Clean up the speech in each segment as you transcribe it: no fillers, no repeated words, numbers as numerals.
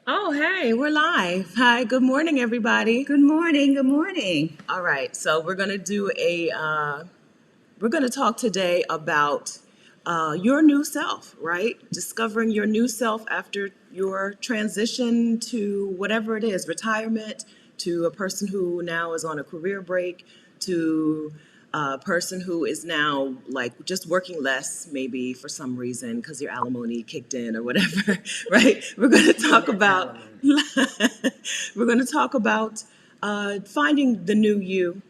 Oh, hey, we're live. Hi, good morning, everybody. Good morning. Good morning. All right, so we're gonna talk today about your new self, right? Discovering your new self after your transition to whatever it is, retirement, to a person who now is on a career break, to a person who is now like just working less, maybe for some reason because your alimony kicked in or whatever, right? We're going to talk about we're going to talk about finding the new you.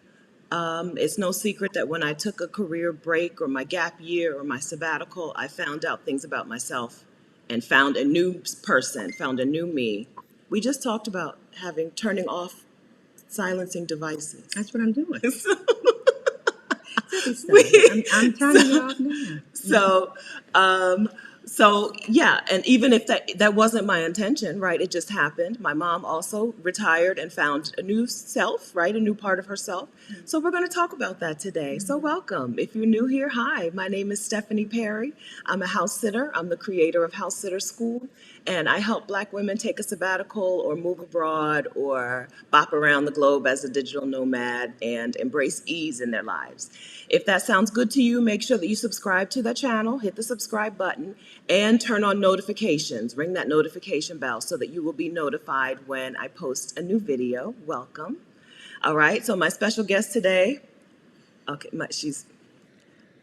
It's no secret that when I took a career break or my gap year or my sabbatical, I found out things about myself and found a new person, found a new me. We just talked about turning off silencing devices. That's what I'm doing. Silly stuff. we, I'm turning it off now. so um yeah, and even if that wasn't my intention, right, it just happened. My mom also retired and found a new self, right, a new part of herself. So we're going to talk about that today. So welcome. If you're new here, hi, my name is Stephanie Perry. I'm a house sitter. I'm the creator of House Sitter School, and I help Black women take a sabbatical or move abroad or bop around the globe as a digital nomad and embrace ease in their lives. If that sounds good to you, make sure that you subscribe to the channel, hit the subscribe button, and turn on notifications. Ring that notification bell so that you will be notified when I post a new video. Welcome. All right, so my special guest today, okay, she's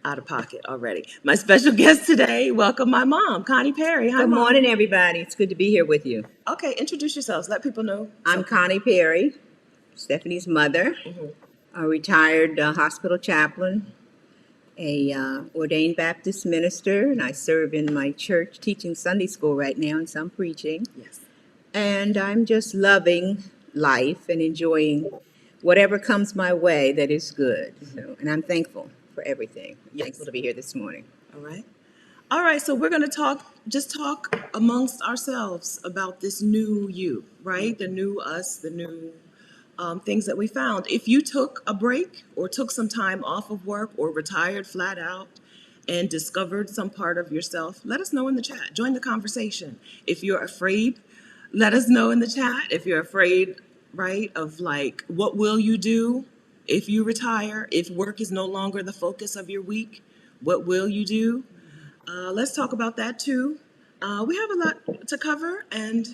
out of pocket already. My special guest today, welcome my mom, Connie Perry. Hi, Good Mom. morning, everybody. It's good to be here with you. Okay, introduce yourselves. Let people know. I'm Connie Perry, Stephanie's mother, a retired hospital chaplain, a ordained Baptist minister, and I serve in my church teaching Sunday school right now and some preaching. Yes. And I'm just loving life and enjoying whatever comes my way that is good. So, and I'm thankful for everything. Yes. Thankful to be here this morning. All right. All right, so we're going to talk amongst ourselves about this new you, right? The new us, the new things that we found. If you took a break or took some time off of work or retired flat out and discovered some part of yourself, let us know in the chat. Join the conversation. If you're afraid, let us know in the chat. If you're afraid, right, of like, what will you do if you retire? If work is no longer the focus of your week, what will you do? Let's talk about that too. We have a lot to cover, and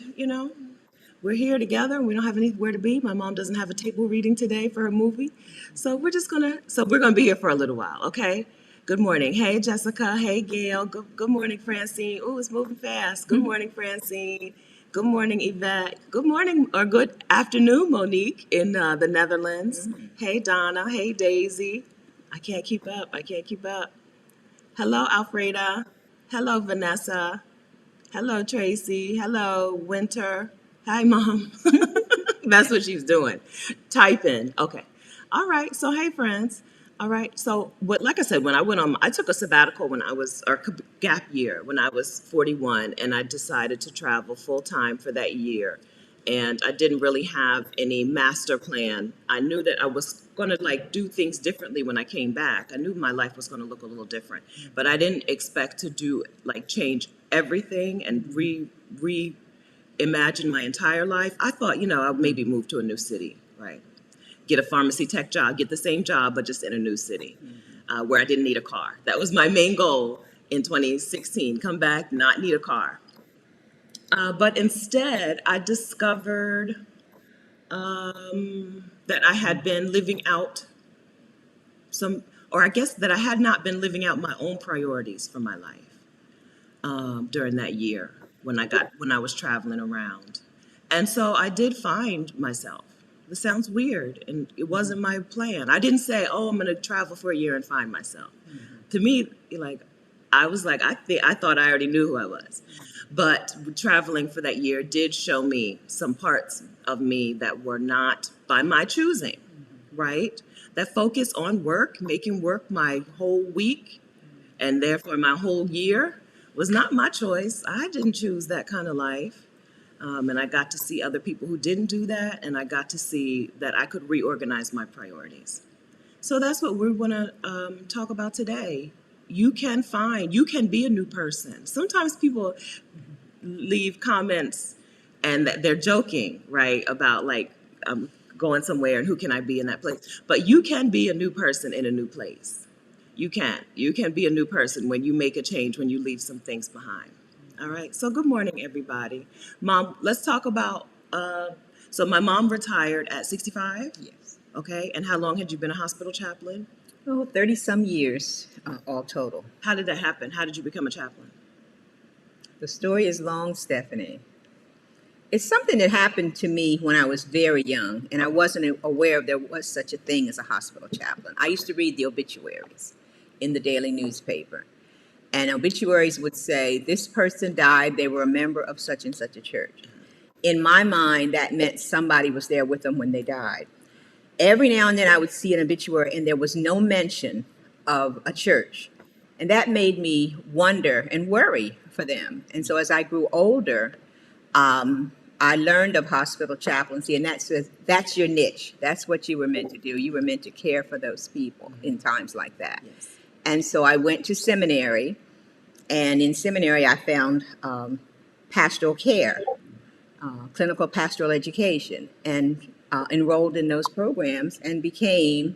we're here together and we don't have anywhere to be. My mom doesn't have a table reading today for her movie. So we're gonna be here for a little while, okay? Good morning. Hey Jessica. Hey Gail. Good morning, Francine. Ooh, it's moving fast. Good morning, Francine. Good morning, Yvette. Good morning or good afternoon, Monique in the Netherlands. Hey Donna. Hey Daisy. I can't keep up. I can't keep up. Hello, Alfreda. Hello, Vanessa. Hello, Tracy. Hello, Winter. Hi, Mom. That's what she's doing. Typing. Okay. All right. So, hey, friends. All right. So, like I said, I took a sabbatical or gap year when I was 41, and I decided to travel full time for that year. And I didn't really have any master plan. I knew that I was going to like do things differently when I came back. I knew my life was going to look a little different, but I didn't expect to do like change everything and reimagine my entire life. I thought, I'd maybe move to a new city, right? Get a pharmacy tech job, get the same job, but just in a new city where I didn't need a car. That was my main goal in 2016. Come back, not need a car. But instead, I discovered that I had been living out or I guess that I had not been living out my own priorities for my life during that year when I was traveling around. And so I did find myself. This sounds weird, and it wasn't my plan. I didn't say, "Oh, I'm going to travel for a year and find myself." To me, I thought I already knew who I was. But traveling for that year did show me some parts of me that were not by my choosing, right? That focus on work, making work my whole week, and therefore my whole year was not my choice. I didn't choose that kind of life. And I got to see other people who didn't do that, and I got to see that I could reorganize my priorities. So that's what we're going to talk about today. You can be a new person. Sometimes people leave comments and that they're joking, right, about like going somewhere and who can I be in that place. But you can be a new person in a new place. You can be a new person when you make a change, when you leave some things behind. All right, so good morning, everybody. Mom, let's talk about so my mom retired at 65. Yes. Okay, and how long had you been a hospital chaplain? Oh, 30 some years, all total. How did that happen? How did you become a chaplain? The story is long, Stephanie. It's something that happened to me when I was very young, and I wasn't aware there was such a thing as a hospital chaplain. I used to read the obituaries in the daily newspaper, and obituaries would say, this person died, they were a member of such and such a church. In my mind, that meant somebody was there with them when they died. Every now and then I would see an obituary and there was no mention of a church. And that made me wonder and worry for them. And so as I grew older, I learned of hospital chaplaincy, and that's your niche. That's what you were meant to do. You were meant to care for those people in times like that. Yes. And so I went to seminary, and in seminary I found pastoral care, clinical pastoral education, and enrolled in those programs and became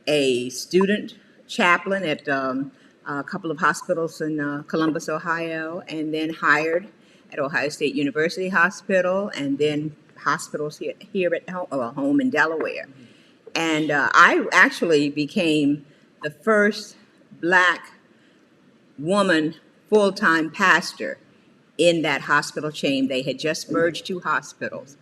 a student chaplain at a couple of hospitals in Columbus, Ohio, and then hired at Ohio State University Hospital, and then hospitals here at home in Delaware. And I actually became the first Black woman full-time pastor in that hospital chain. They had just merged two hospitals.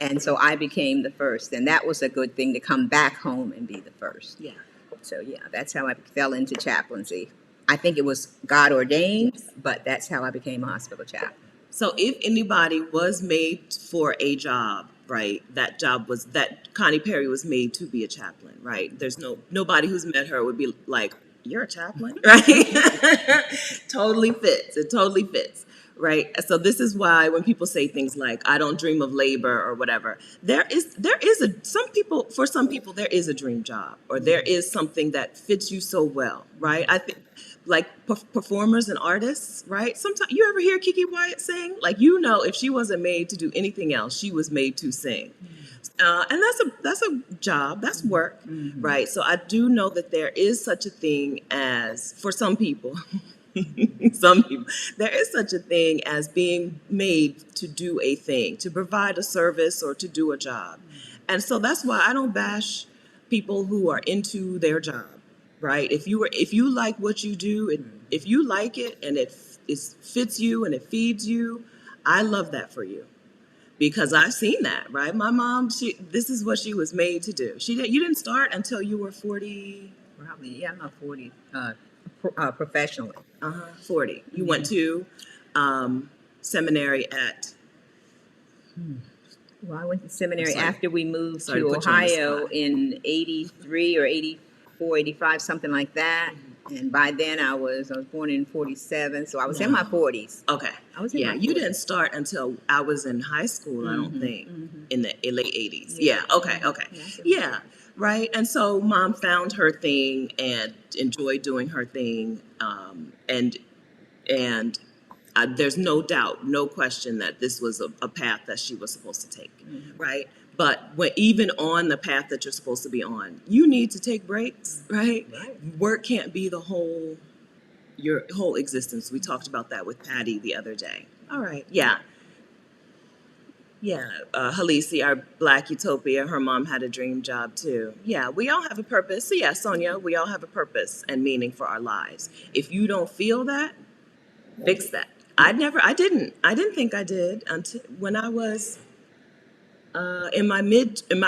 And so I became the first. And that was a good thing, to come back home and be the first. Yeah. So yeah, that's how I fell into chaplaincy. I think it was God ordained, but that's how I became a hospital chaplain. So if anybody was made for a job, right, that job was that Connie Perry was made to be a chaplain, right? There's nobody who's met her would be like, you're a chaplain, right? Totally fits. It totally fits. Right. So this is why when people say things like, I don't dream of labor or whatever, there is some people there is a dream job, or there is something that fits you so well. Right. I think like performers and artists. Right. Sometimes you ever hear Kiki Wyatt sing, like, if she wasn't made to do anything else, she was made to sing. And that's a job, that's work, right? So I do know that there is such a thing as, for some people, there is such a thing as being made to do a thing, to provide a service or to do a job. And so that's why I don't bash people who are into their job, right? If you like what you do, if you like it and it fits you and it feeds you, I love that for you. Because I've seen that, right? My mom, this is what she was made to do. You didn't start until you were 40. Probably, yeah, I'm not 40 professionally. 40. You went to seminary at. Well, I went to seminary after we moved Sorry to to put you on the Ohio spot. in 83 or 84, 85, something like that. And by then I was born in 47, so I was in my 40s. Okay. I was in my You 40s. didn't start until I was in high school, I don't think, in the late 80s. Yeah. Okay. Yeah, right. And so mom found her thing and enjoyed doing her thing. And there's no doubt, no question that this was a path that she was supposed to take, right? But even on the path that you're supposed to be on, you need to take breaks, right? Work can't be your whole existence. We talked about that with Patty the other day. All right, yeah. Halisi, our Black Utopia, her mom had a dream job too. Yeah, we all have a purpose. So yeah, Sonia, we all have a purpose and meaning for our lives. If you don't feel that, fix that. I didn't think I did until when I was in my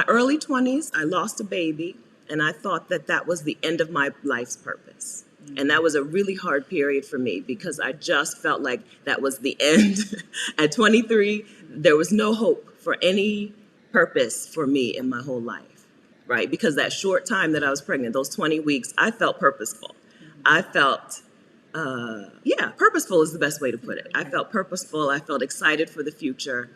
early 20s. I lost a baby, and I thought that was the end of my life's purpose. And that was a really hard period for me because I just felt like that was the end. At 23, there was no hope for any purpose for me in my whole life, right? Because that short time that I was pregnant, those 20 weeks, I felt purposeful. I felt purposeful is the best way to put it. I felt purposeful. I felt excited for the future.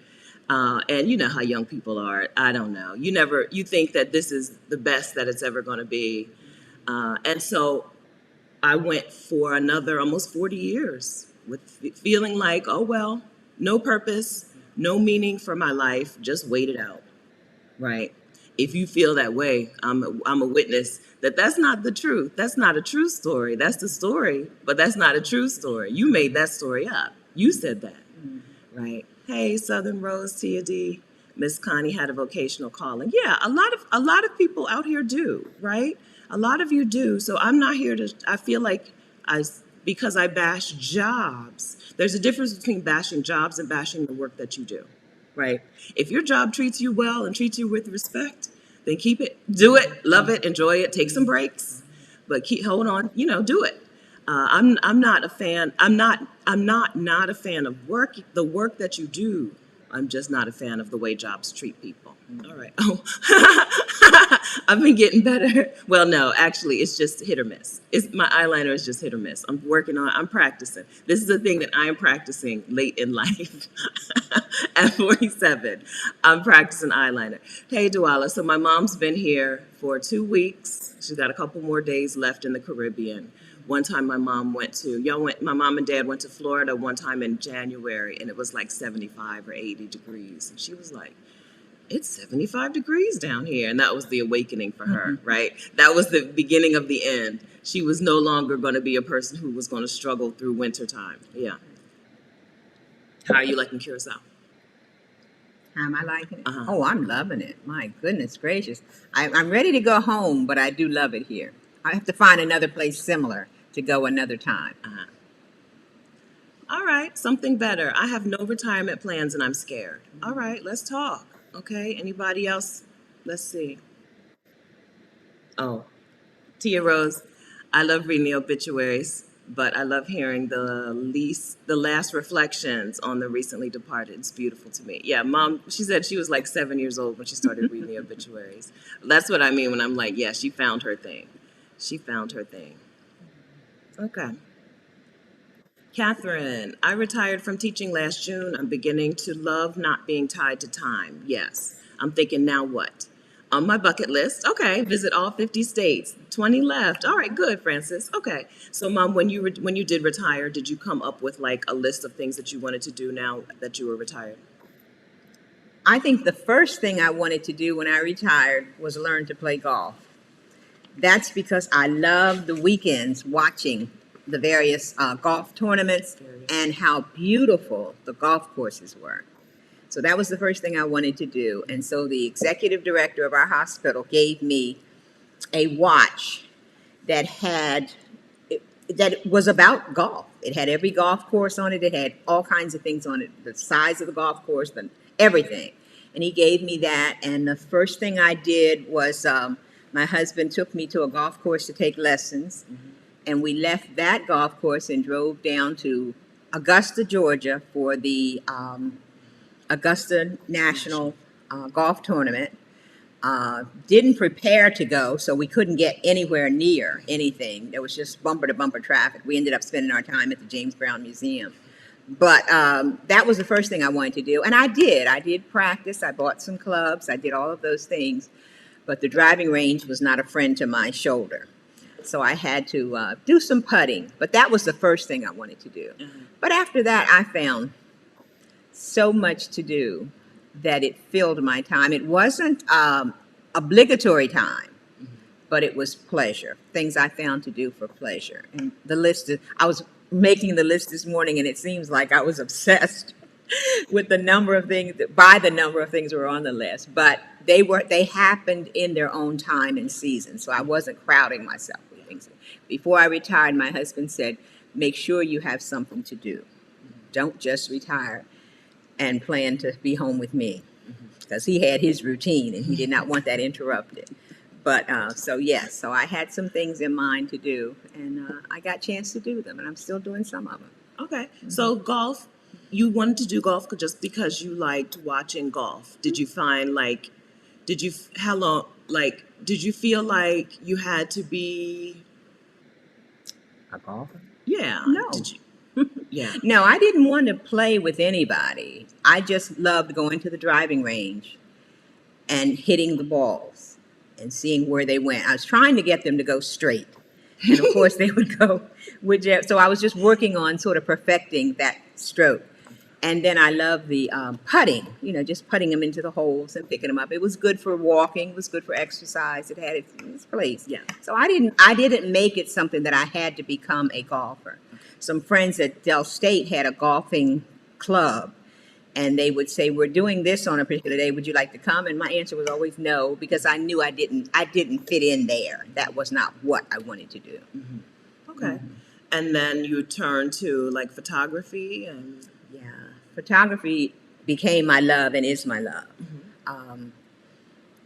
And you know how young people are. I don't know. You think that this is the best that it's ever going to be. And so I went for another almost 40 years with feeling like, oh, well, no purpose, no meaning for my life, just wait it out, right? If you feel that way, I'm a witness that that's not the truth. That's not a true story. That's the story, but that's not a true story. You made that story up. You said that, right? Hey, Southern Rose, Tia D. Miss Connie had a vocational calling. Yeah, a lot of people out here do, right? A lot of you do. So I'm not here to. I feel like I because I bash jobs. There's a difference between bashing jobs and bashing the work that you do, right? If your job treats you well and treats you with respect, then keep it, do it, love it, enjoy it, take some breaks, but keep hold on, do it. I'm not a fan. I'm not a fan of work. The work that you do. I'm just not a fan of the way jobs treat people. All right. Oh, I've been getting better. Well, no, actually, it's just hit or miss. My eyeliner is just hit or miss. I'm practicing. This is the thing that I am practicing late in life. At 47, I'm practicing eyeliner. Hey, Duala. So my mom's been here for 2 weeks. She's got a couple more days left in the Caribbean. One time my mom my mom and dad went to Florida one time in January, and it was like 75 or 80 degrees. And she was like, it's 75 degrees down here. And that was the awakening for her, right? That was the beginning of the end. She was no longer going to be a person who was going to struggle through wintertime. Yeah. How are you liking Curacao? How am I liking it? Oh, I'm loving it. My goodness gracious. I'm ready to go home, but I do love it here. I have to find another place similar to go another time. All right, something better. I have no retirement plans and I'm scared. All right, let's talk. Okay, anybody else? Let's see. Oh, Tia Rose, I love reading the obituaries, but I love hearing the last reflections on the recently departed. It's beautiful to me. Yeah, Mom, she said she was like 7 years old when she started reading the obituaries. That's what I mean when I'm like, yeah, she found her thing. She found her thing. Okay. Catherine, I retired from teaching last June. I'm beginning to love not being tied to time. Yes. I'm thinking, now what? On my bucket list, okay, visit all 50 states. 20 left. All right, good, Francis. Okay. So, Mom, when you did retire, did you come up with like a list of things that you wanted to do now that you were retired? I think the first thing I wanted to do when I retired was learn to play golf. That's because I love the weekends watching the various golf tournaments and how beautiful the golf courses were. So that was the first thing I wanted to do. And so the executive director of our hospital gave me a watch that that was about golf. It had every golf course on it. It had all kinds of things on it, the size of the golf course, everything. And he gave me that. And the first thing I did was my husband took me to a golf course to take lessons. And we left that golf course and drove down to Augusta, Georgia for the Augusta National Golf Tournament. Didn't prepare to go, so we couldn't get anywhere near anything. There was just bumper to bumper traffic. We ended up spending our time at the James Brown Museum. But that was the first thing I wanted to do. And I did. I did practice. I bought some clubs. I did all of those things. But the driving range was not a friend to my shoulder. So I had to do some putting. But that was the first thing I wanted to do. But after that, I found so much to do that it filled my time. It wasn't obligatory time, but it was pleasure. Things I found to do for pleasure. And the list I was making the list this morning, and it seems like I was obsessed with the number of things, by the number of things that were on the list. But they happened in their own time and season, so I wasn't crowding myself with things. Before I retired, my husband said, make sure you have something to do. Don't just retire and plan to be home with me, because he had his routine and he did not want that interrupted. But so I had some things in mind to do, and I got a chance to do them, and I'm still doing some of them. Okay. So golf, you wanted to do golf just because you liked watching golf. Did you find did you feel like you had to be A golfer? Yeah. No. Did you? Yeah. No, I didn't want to play with anybody. I just loved going to the driving range and hitting the balls and seeing where they went. I was trying to get them to go straight. And of course they would go with jet. So I was just working on sort of perfecting that stroke. And then I love the putting, just putting them into the holes and picking them up. It was good for walking. It was good for exercise. It had its place. Yeah. So I didn't make it something that I had to become a golfer. Some friends at Del State had a golfing club, and they would say, "We're doing this on a particular day. Would you like to come?" And my answer was always no, because I knew I didn't fit in there. That was not what I wanted to do. Okay. And then you turn to like photography and Yeah, photography became my love and is my love. Um,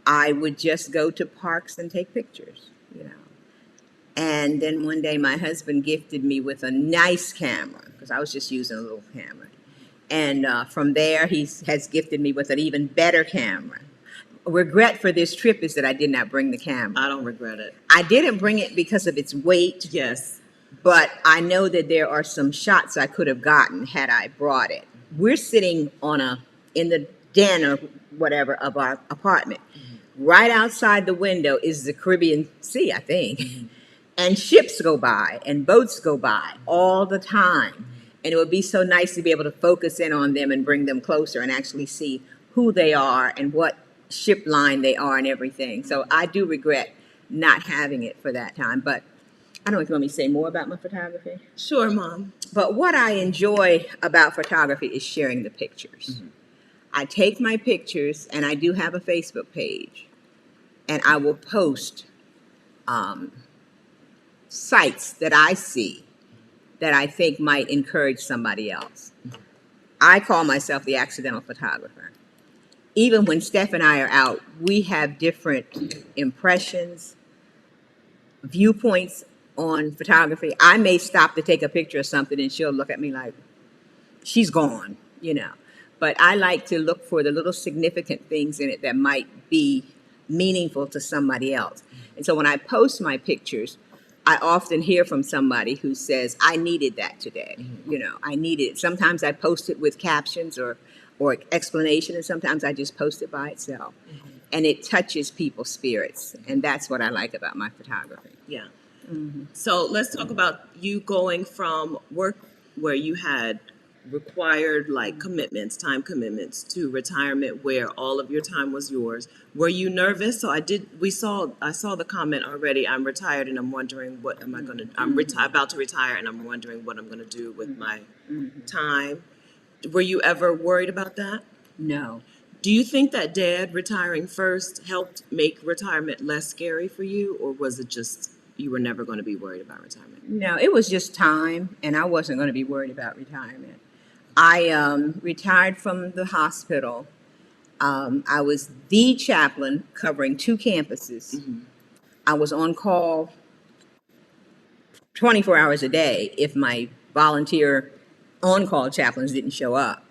I would just go to parks and take pictures. And then one day my husband gifted me with a nice camera, because I was just using a little camera. And from there, he has gifted me with an even better camera. A regret for this trip is that I did not bring the camera. I don't regret it. I didn't bring it because of its weight, Yes. but I know that there are some shots I could have gotten had I brought it. We're sitting in the den or whatever of our apartment. Right outside the window is the Caribbean Sea, I think. And ships go by and boats go by all the time. And it would be so nice to be able to focus in on them and bring them closer and actually see who they are and what ship line they are and everything. So I do regret not having it for that time. But I don't know if you want me to say more about my photography. Sure, Mom. But what I enjoy about photography is sharing the pictures. I take my pictures, and I do have a Facebook page, and I will post sites that I see that I think might encourage somebody else. I call myself the accidental photographer. Even when Steph and I are out, we have different impressions, viewpoints on photography. I may stop to take a picture of something and she'll look at me like, she's gone. But I like to look for the little significant things in it that might be meaningful to somebody else. And so when I post my pictures, I often hear from somebody who says, I needed that today. I needed it. Sometimes I post it with captions or explanation, and sometimes I just post it by itself. And it touches people's spirits. And that's what I like about my photography. Yeah. So let's talk about you going from work where you had required like commitments, time commitments, to retirement where all of your time was yours. Were you nervous? So I saw the comment already. I'm retired and I'm wondering what am I going to, about to retire and I'm wondering what I'm going to do with my time. Were you ever worried about that? No. Do you think that Dad retiring first helped make retirement less scary for you, or was it just you were never going to be worried about retirement? No, it was just time, and I wasn't going to be worried about retirement. I retired from the hospital. I was the chaplain covering 2 campuses. I was on call 24 hours a day if my volunteer on-call chaplains didn't show up.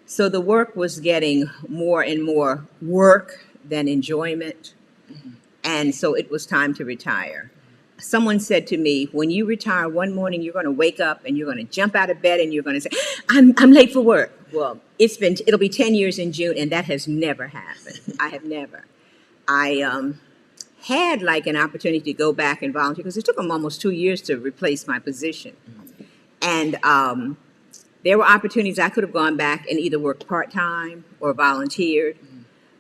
So the work was getting more and more work than enjoyment. And so it was time to retire. Someone said to me, when you retire one morning, you're going to wake up and you're going to jump out of bed and you're going to say, I'm late for work. Well, it'll be 10 years in June, and that has never happened. I have never. I had like an opportunity to go back and volunteer because it took them almost 2 years to replace my position. And there were opportunities I could have gone back and either worked part-time or volunteered,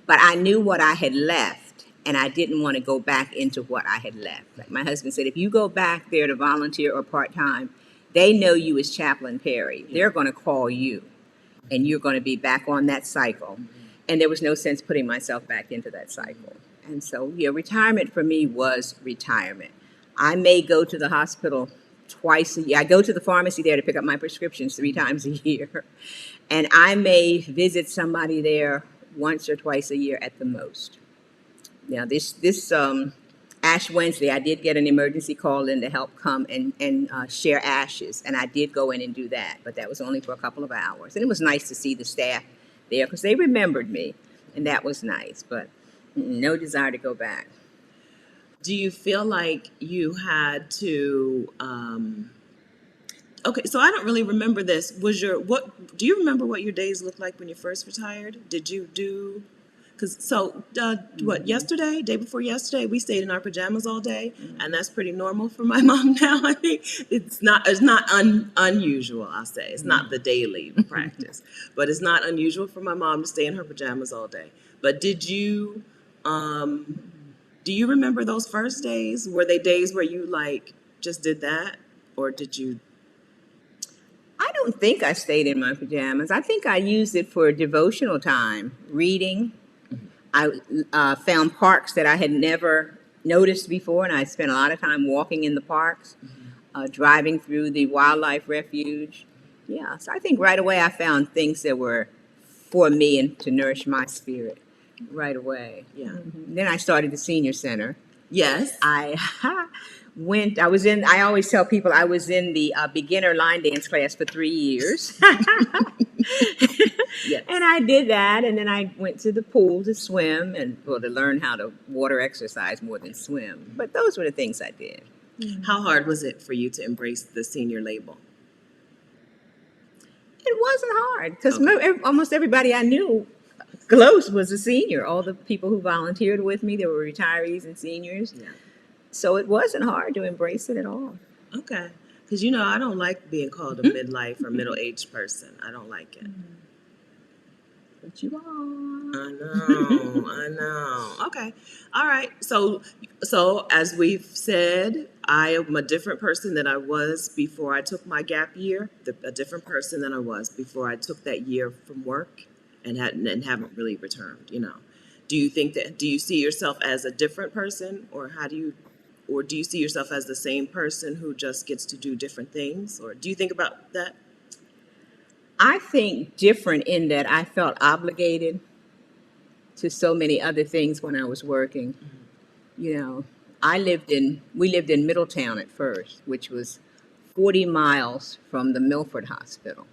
but I knew what I had left, and I didn't want to go back into what I had left. Like my husband said, if you go back there to volunteer or part-time, they know you as Chaplain Perry. They're going to call you, and you're going to be back on that cycle. And there was no sense putting myself back into that cycle. And so, retirement for me was retirement. I may go to the hospital twice a year. I go to the pharmacy there to pick up my prescriptions 3 times a year. And I may visit somebody there once or twice a year at the most. Now, this Ash Wednesday, I did get an emergency call in to help come and share ashes. And I did go in and do that. But that was only for a couple of hours. And it was nice to see the staff there because they remembered me. And that was nice. But no desire to go back. Do you feel like you had to, okay, so I don't really remember this. Do you remember what your days looked like when you first retired? Because Yesterday, day before yesterday, we stayed in our pajamas all day, and that's pretty normal for my mom now. I think it's not unusual. I'll say it's not the daily practice, but it's not unusual for my mom to stay in her pajamas all day. But do you remember those first days? Were they days where you like just did that, or did you? I don't think I stayed in my pajamas. I think I used it for devotional time, reading. I found parks that I had never noticed before, and I spent a lot of time walking in the parks, driving through the wildlife refuge. Yeah, so I think right away I found things that were for me and to nourish my spirit right away. Yeah. Then I started the senior center. Yes. I I always tell people I was in the beginner line dance class for 3 years. Yes. And I did that, and then I went to the pool to swim and well, to learn how to water exercise more than swim. But those were the things I did. How hard was it for you to embrace the senior label? It wasn't hard because Okay. almost everybody I knew close was a senior. All the people who volunteered with me, they were retirees and seniors. Yeah. So it wasn't hard to embrace it at all. Okay. Because I don't like being called a midlife or middle-aged person. I don't like it. But you are. I know. Okay. All right. So as we've said, I am a different person than I was before I took my gap year. A different person than I was before I took that year from work and haven't really returned. Do you think that? Do you see yourself as a different person, or do you see yourself as the same person who just gets to do different things, or do you think about that? I think different in that I felt obligated to so many other things when I was working. You know, we lived in Middletown at first, which was 40 miles from the Milford Hospital.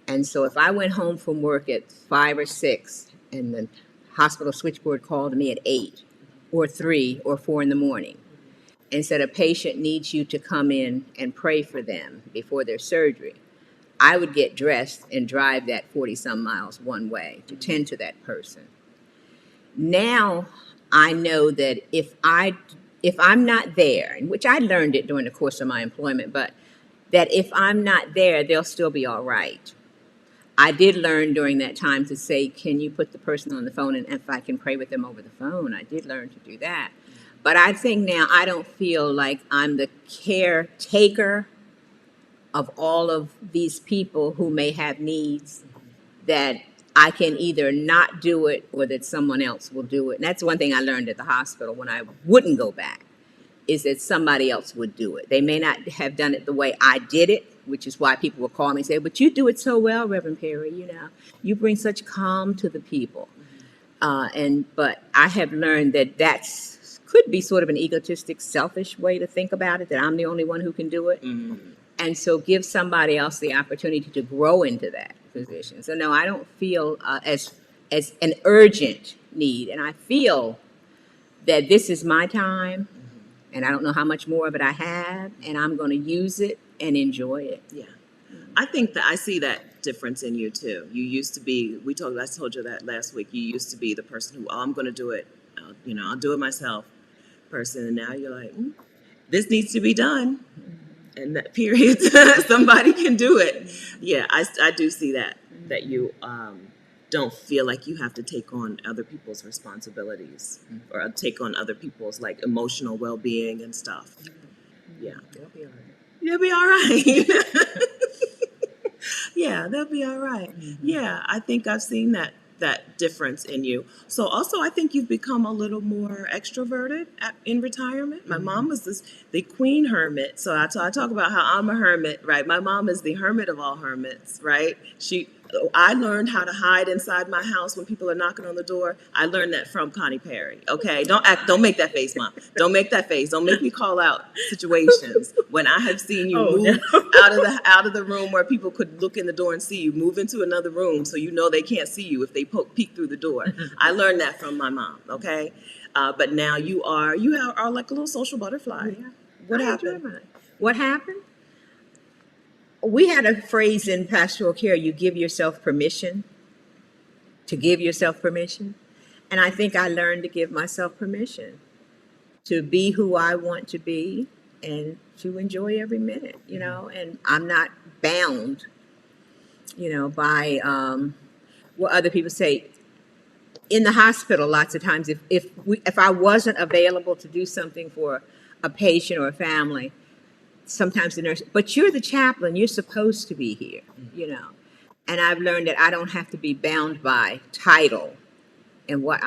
And so if I went home from work at 5 or 6 and the hospital switchboard called me at 8 or 3 or 4 in the morning and said a patient needs you to come in and pray for them before their surgery, I would get dressed and drive that 40 some miles one way to tend to that person. Now I know that if I'm not there, and which I learned it during the course of my employment, but that if I'm not there, they'll still be all right. I did learn during that time to say, can you put the person on the phone, and if I can pray with them over the phone? I did learn to do that. But I think now I don't feel like I'm the caretaker of all of these people who may have needs, that I can either not do it or that someone else will do it. And that's one thing I learned at the hospital when I wouldn't go back, is that somebody else would do it. They may not have done it the way I did it, which is why people will call me and say, but you do it so well, Reverend Perry, you bring such calm to the people. But I have learned that could be sort of an egotistic, selfish way to think about it, that I'm the only one who can do it. And so give somebody else the opportunity to grow into that position. So no, I don't feel as an urgent need. And I feel that this is my time, and I don't know how much more of it I have, and I'm going to use it and enjoy it. Yeah. I think that I see that difference in you too. You used to be, I told you that last week, you used to be the person who, I'm going to do it, I'll do it myself person. And now you're like, this needs to be done. And that period, somebody can do it. Yeah, I do see that you don't feel like you have to take on other people's responsibilities or take on other people's like emotional well-being and stuff. Yeah. They'll be all right. They'll be all right. Yeah, they'll be all right. Yeah, I think I've seen that difference in you. So also, I think you've become a little more extroverted in retirement. My mom was the queen hermit. So I talk about how I'm a hermit, right? My mom is the hermit of all hermits, right? I learned how to hide inside my house when people are knocking on the door. I learned that from Connie Perry. Okay, don't make that face, Mom. Don't make that face. Don't make me call out situations when I have seen you move out of the room where people could look in the door and see you. Move into another room so you know they can't see you if they peek through the door. I learned that from my mom. Okay, but now you are like a little social butterfly. Yeah. What happened? What happened? We had a phrase in pastoral care, you give yourself permission to give yourself permission. And I think I learned to give myself permission to be who I want to be and to enjoy every minute, and I'm not bound, by what other people say. In the hospital, lots of times, if I wasn't available to do something for a patient or a family, sometimes the nurse, but you're the chaplain, you're supposed to be here, And I've learned that I don't have to be bound by title and what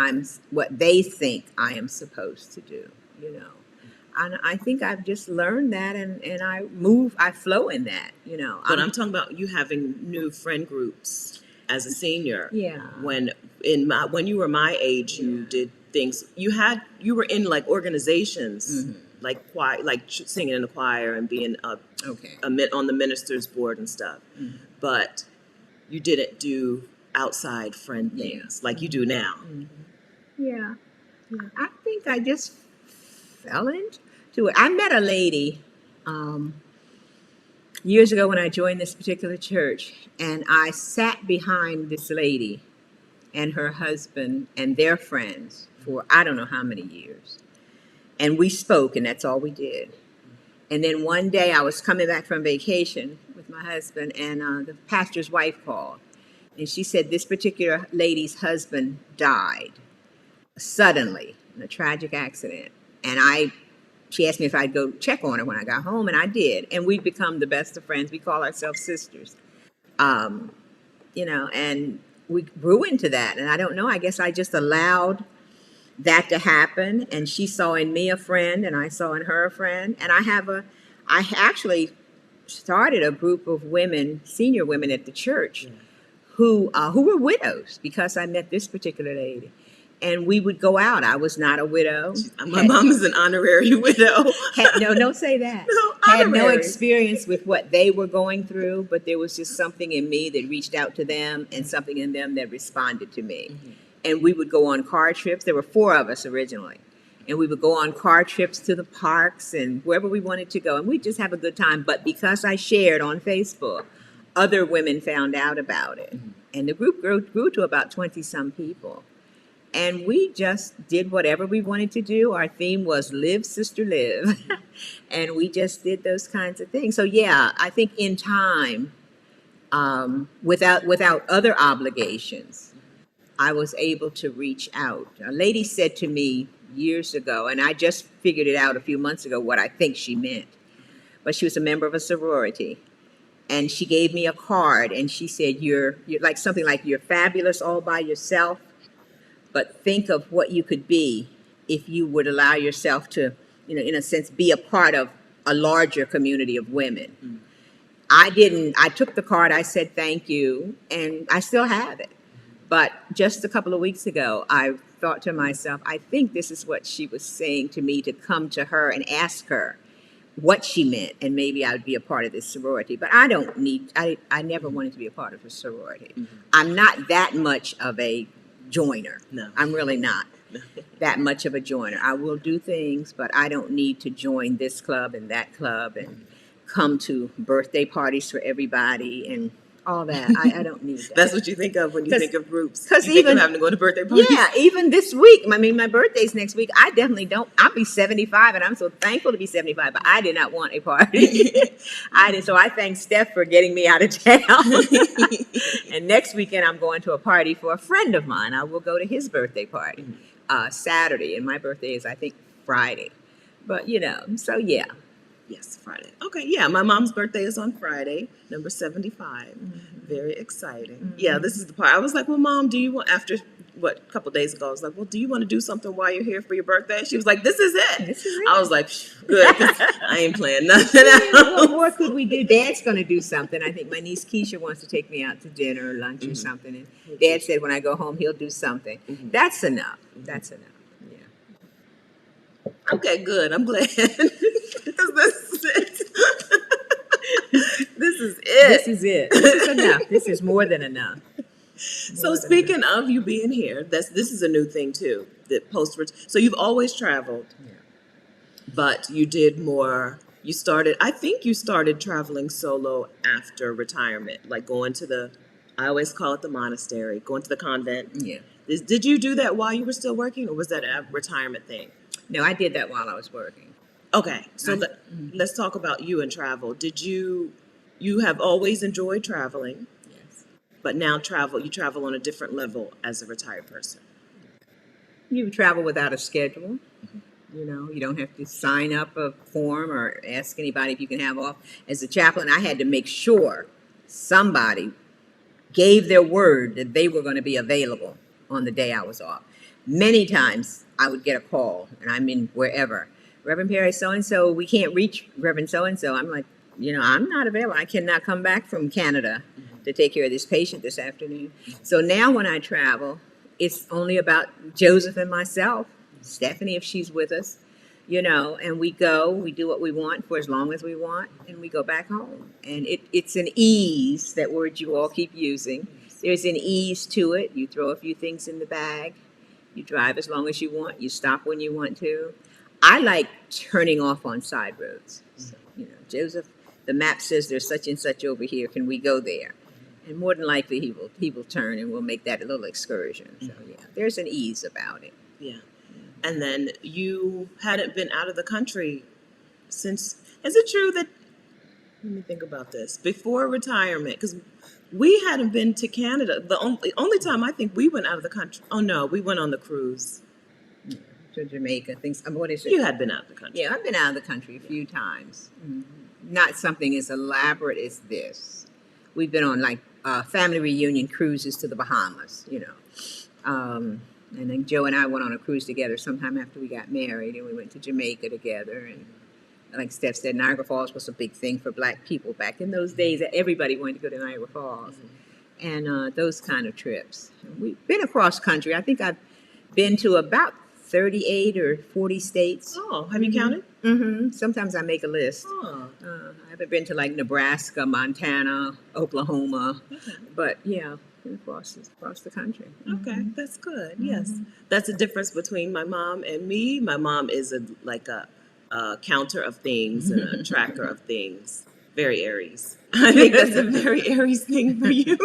they think I am supposed to do, And I think I've just learned that, and I flow in that, But I'm talking about you having new friend groups as a senior. Yeah. When you were my age, you did things. You were in like organizations, like choir, like singing in the choir and being Okay. on the ministers board and stuff. But you didn't do outside friend things like you do now. Yeah. I think I just fell into it. I met a lady years ago when I joined this particular church, and I sat behind this lady and her husband and their friends for I don't know how many years. And we spoke, and that's all we did. And then one day I was coming back from vacation with my husband, and the pastor's wife called. And she said this particular lady's husband died suddenly in a tragic accident. And she asked me if I'd go check on her when I got home, and I did. And we've become the best of friends. We call ourselves sisters. And we grew into that. And I don't know, I guess I just allowed that to happen. And she saw in me a friend, and I saw in her a friend. And I actually started a group of women, senior women at the church, who were widows, because I met this particular lady. And we would go out. I was not a widow. My mom is an honorary widow. No, don't say that. No, had no honorary. experience with what they were going through, but there was just something in me that reached out to them, and something in them that responded to me. And we would go on car trips. There were 4 of us originally. And we would go on car trips to the parks and wherever we wanted to go. And we'd just have a good time. But because I shared on Facebook, other women found out about it. And the group grew to about 20-some people. And we just did whatever we wanted to do. Our theme was live, sister, live. And we just did those kinds of things. So, yeah, I think in time, without other obligations, I was able to reach out. A lady said to me years ago, and I just figured it out a few months ago, what I think she meant. But she was a member of a sorority. And she gave me a card, and she said, you're like something like, you're fabulous all by yourself. But think of what you could be if you would allow yourself to, in a sense, be a part of a larger community of women. I took the card, I said thank you, and I still have it. But just a couple of weeks ago, I thought to myself, I think this is what she was saying to me, to come to her and ask her what she meant, and maybe I would be a part of this sorority. But I never wanted to be a part of a sorority. I'm not that much of a joiner. No. I'm really not that much of a joiner. I will do things, but I don't need to join this club and that club and come to birthday parties for everybody and all that. I don't need that. That's what you think of when you think of groups. Because you think of having to go to birthday parties. Yeah, even this week. I mean, my birthday's next week. I definitely don't. I'll be 75, and I'm so thankful to be 75. But I did not want a party. So I thank Steph for getting me out of town. And next weekend, I'm going to a party for a friend of mine. I will go to his birthday party Saturday, and my birthday is, I think, Friday. But so yeah. Yes, Friday. Okay, yeah, my mom's birthday is on Friday, number 75. Very exciting. Yeah, this is the part. I was like, well, Mom, do you want, after, a couple days ago, I was like, well, do you want to do something while you're here for your birthday? She was like, this is it. This is it. I was like, good, 'cause I ain't playing nothing else. What more could we do? Dad's going to do something. I think my niece Keisha wants to take me out to dinner or lunch or something. And Dad said when I go home, he'll do something. That's enough. That's enough. Yeah. Okay, good. I'm glad. Because this is it. This is it. This is it. This is enough. This is more than enough. So speaking of you being here, this is a new thing too. That so you've always traveled, but you did more. I think you started traveling solo after retirement, like going to the I always call it the monastery, going to the convent. Yeah. Did you do that while you were still working, or was that a retirement thing? No, I did that while I was working. Okay, so I, let's talk about you and travel. You have always enjoyed traveling, yes. but now you travel on a different level as a retired person. You travel without a schedule. You know, you don't have to sign up a form or ask anybody if you can have off. As a chaplain, I had to make sure somebody gave their word that they were going to be available on the day I was off. Many times I would get a call, and I'm in wherever. Reverend Perry, so and so, we can't reach Reverend so and so. I'm like, I'm not available. I cannot come back from Canada to take care of this patient this afternoon. So now when I travel, it's only about Joseph and myself, Stephanie, if she's with us, and we do what we want for as long as we want, and we go back home. And it's an ease, that word you all keep using. There's an ease to it. You throw a few things in the bag. You drive as long as you want. You stop when you want to. I like turning off on side roads. So, Joseph, the map says there's such and such over here. Can we go there? And more than likely he will turn, and we'll make that a little excursion. So yeah, there's an ease about it. Yeah. And then you hadn't been out of the country since. Is it true that? Let me think about this. Before retirement, because we hadn't been to Canada. The only time I think we went out of the country. Oh no, we went on the cruise To Jamaica, things. What is it? You had been out of the country. Yeah, I've been out of the country a few times. Mm-hmm. Not something as elaborate as this. We've been on family reunion cruises to the Bahamas, and then Joe and I went on a cruise together sometime after we got married, and we went to Jamaica together. And like Steph said, Niagara Falls was a big thing for Black people back in those days. Everybody wanted to go to Niagara Falls, and those kind of trips. And we've been across country. I think I've been to about 38 or 40 states. Oh, have you counted? Mm-hmm. Sometimes I make a list. Oh. I haven't been to Nebraska, Montana, Oklahoma, but yeah, across the country. Okay, that's good. Yes, that's the difference between my mom and me. My mom is a counter of things and a tracker of things. Very Aries. I think that's a very Aries thing for you.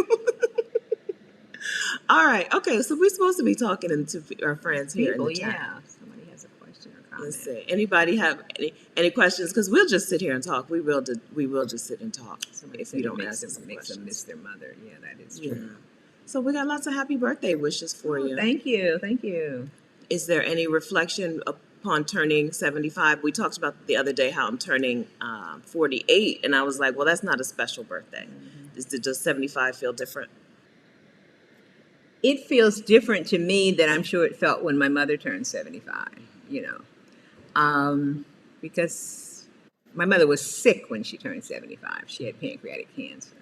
All right. Okay. So we're supposed to be talking to our friends here in the chat. Yeah. Somebody has a question or comment. Let's see. Anybody have any questions? Because we'll just sit here and talk. We will just sit and talk. Somebody if you don't makes ask them, us questions. miss their mother. Yeah, that is true. Yeah. So we got lots of happy birthday wishes for you. Thank you. Thank you. Is there any reflection upon turning 75? We talked about the other day how I'm turning 48, and I was like, well, that's not a special birthday. Does 75 feel different? It feels different to me than I'm sure it felt when my mother turned 75, because my mother was sick when she turned 75. She had pancreatic cancer.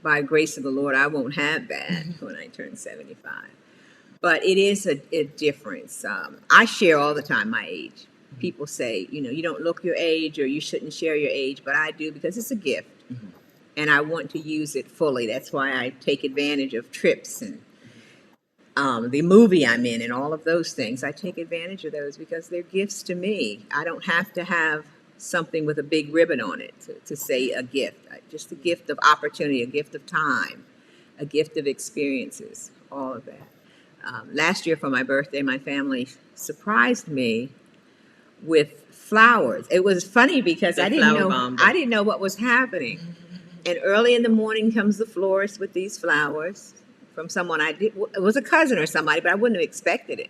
By grace of the Lord, I won't have that when I turn 75. But it is a difference. I share all the time my age. People say, you don't look your age, or you shouldn't share your age, but I do, because it's a gift. And I want to use it fully. That's why I take advantage of trips and the movie I'm in and all of those things. I take advantage of those because they're gifts to me. I don't have to have something with a big ribbon on it to say a gift. Just a gift of opportunity, a gift of time, a gift of experiences, all of that. Last year for my birthday, my family surprised me with flowers. It was funny because I didn't know what was happening. And early in the morning comes the florist with these flowers from someone it was a cousin or somebody, but I wouldn't have expected it.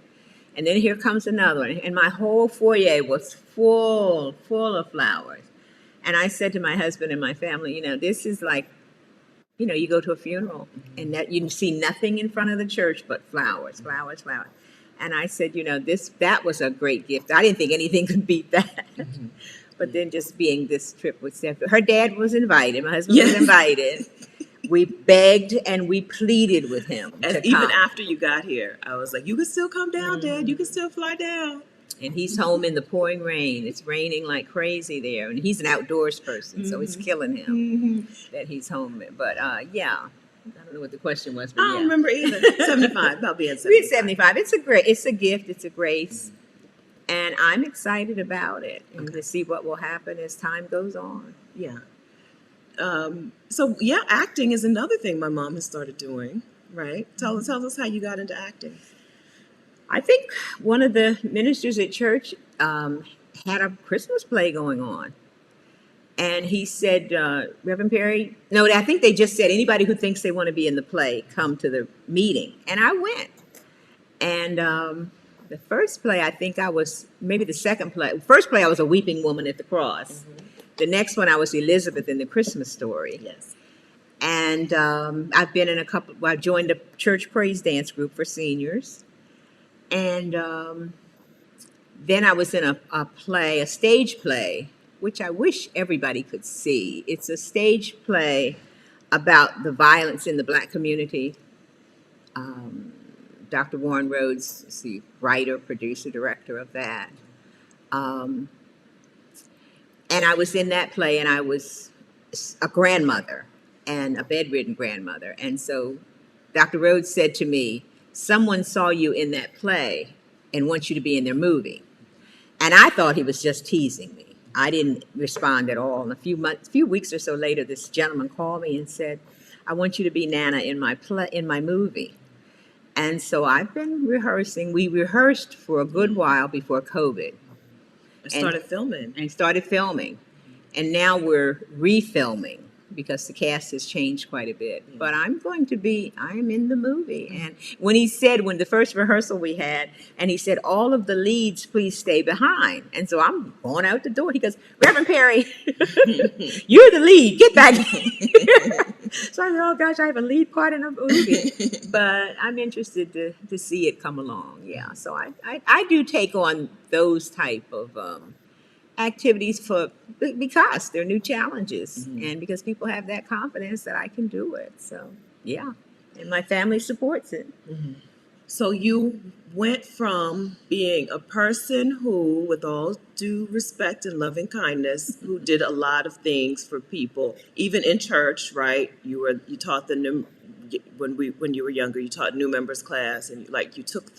And then here comes another one, and my whole foyer was full of flowers. And I said to my husband and my family, this is like, you go to a funeral and that you see nothing in front of the church but flowers. And I said, that was a great gift. I didn't think anything could beat that. But then just being this trip with Steph, her dad was invited, my husband was invited. We begged and we pleaded with him to even come. after you got here, I was like, you can still come down, Dad. You can still fly down. And he's home in the pouring rain. It's raining like crazy there. And he's an outdoors person, so it's killing him that he's home. But yeah, I don't know what the question was. But I don't remember either. 75, about being 75. We're 75. It's a gift. It's a grace. And I'm excited about it and to see what will happen as time goes on. Yeah. So yeah, acting is another thing my mom has started doing. Right? Tell us how you got into acting. I think one of the ministers at church had a Christmas play going on. And he said, Reverend Perry, no, I think they just said anybody who thinks they want to be in the play, come to the meeting. And I went. And the first play, I think I was, maybe the second play. First play, I was a weeping woman at the cross. The next one, I was Elizabeth in the Christmas story. Yes. And I've been in a couple, I joined a church praise dance group for seniors. And then I was in a play, a stage play, which I wish everybody could see. It's a stage play about the violence in the Black community. Dr. Warren Rhodes is the writer, producer, director of that. And I was in that play, and I was a grandmother, and a bedridden grandmother. And so Dr. Rhodes said to me, someone saw you in that play and wants you to be in their movie. And I thought he was just teasing me. I didn't respond at all. And a few weeks or so later, this gentleman called me and said, I want you to be Nana in my movie. And so I've been rehearsing. We rehearsed for a good while before COVID. I started filming. And started filming. And now we're refilming because the cast has changed quite a bit. But I am in the movie. And when the first rehearsal we had, and he said, all of the leads, please stay behind. And so I'm going out the door. He goes, Reverend Perry, you're the lead. Get back here. So I said, oh gosh, I have a lead part in a movie. But I'm interested to see it come along. Yeah. So I do take on those type of activities because they're new challenges, and because people have that confidence that I can do it. So yeah, and my family supports it. So you went from being a person who, with all due respect and loving kindness, who did a lot of things for people, even in church, right? You taught when you were younger, you taught new members class, and you took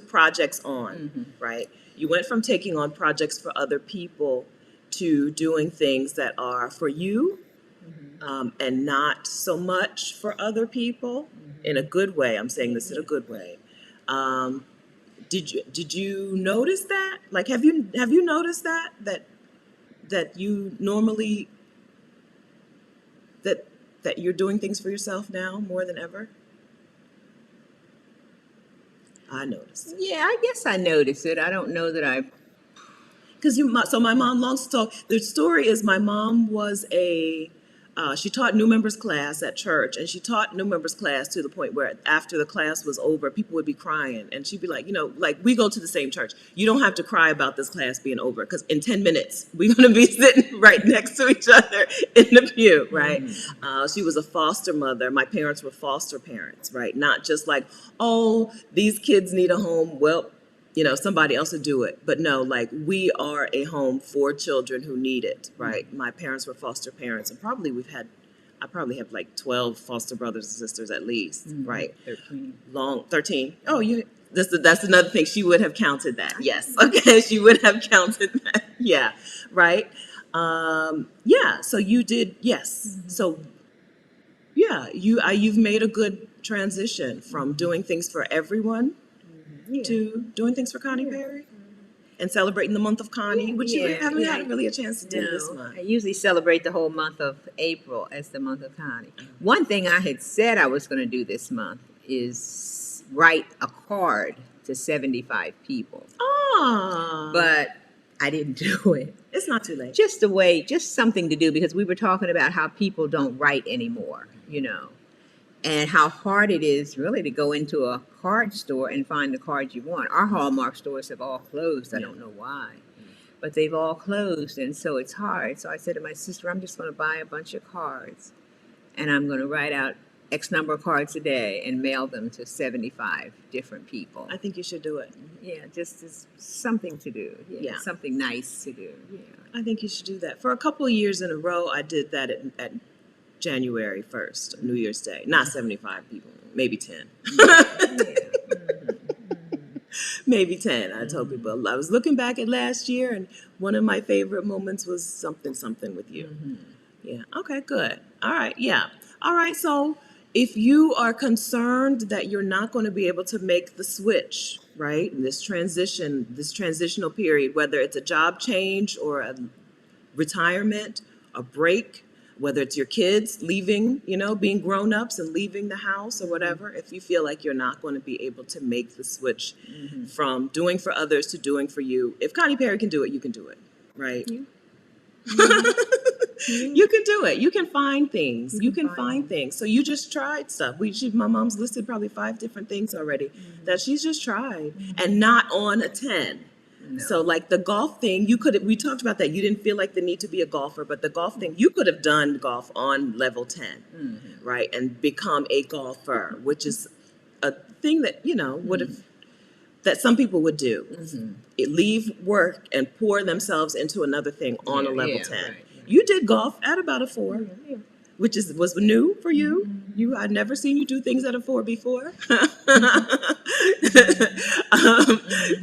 projects on, right? You went from taking on projects for other people to doing things that are for you, and not so much for other people, in a good way. I'm saying this in a good way. Did you notice that? Like, have you noticed that you normally that you're doing things for yourself now more than ever? I noticed. Yeah, I guess I noticed it. I don't know that I. So my mom, long story. The story is my mom was she taught new members class at church, and she taught new members class to the point where after the class was over, people would be crying, and she'd be like, we go to the same church. You don't have to cry about this class being over, because in 10 minutes, we're going to be sitting right next to each other in the pew, right? She was a foster mother. My parents were foster parents, right? Not just like, oh, these kids need a home. Well, somebody else would do it. But no, we are a home for children who need it, right? My parents were foster parents, and I probably have 12 foster brothers and sisters at least, right? 13. 13. Oh, that's another thing. She would have counted that. Yes. Okay. She would have counted that. Yeah. Right. Yeah. So you did. Yes. So yeah, you've made a good transition from doing things for everyone to doing things for Connie Perry and celebrating the month of Connie, which you haven't had really a chance to do this month. I usually celebrate the whole month of April as the month of Connie. One thing I had said I was going to do this month is write a card to 75 people. Ah, But I didn't do it. It's not too late. Just something to do, because we were talking about how people don't write anymore, and how hard it is really to go into a card store and find the cards you want. Our Hallmark stores have all closed. I don't know why, but they've all closed, and so it's hard. So I said to my sister, I'm just going to buy a bunch of cards, and I'm going to write out X number of cards a day and mail them to 75 different people. I think you should do it. Yeah, just as something to do. Yeah, something nice to do. Yeah, I think you should do that. For a couple of years in a row, I did that at January 1st, New Year's Day. Not 75 people, maybe 10. Maybe 10. I told people. I was looking back at last year, and one of my favorite moments was something with you. Yeah. Okay, good. All right. Yeah. All right. So if you are concerned that you're not going to be able to make the switch, right? This transitional period, whether it's a job change or a retirement, a break, whether it's your kids leaving, being grown-ups and leaving the house or whatever, if you feel like you're not going to be able to make the switch from doing for others to doing for you, if Connie Perry can do it, you can do it, right? Yeah. You can do it. You can find things. You can find them. things. So you just tried stuff. My mom's listed probably 5 different things already that she's just tried and not on a 10. No. So like the golf thing, we talked about that. You didn't feel like the need to be a golfer, but the golf thing, you could have done golf on level 10, right? And become a golfer, which is a thing that, would have, that some people would do. Leave work and pour themselves into another thing on a level 10. Right. You did golf at about a 4, which was new for you. I'd never seen you do things at a 4 before.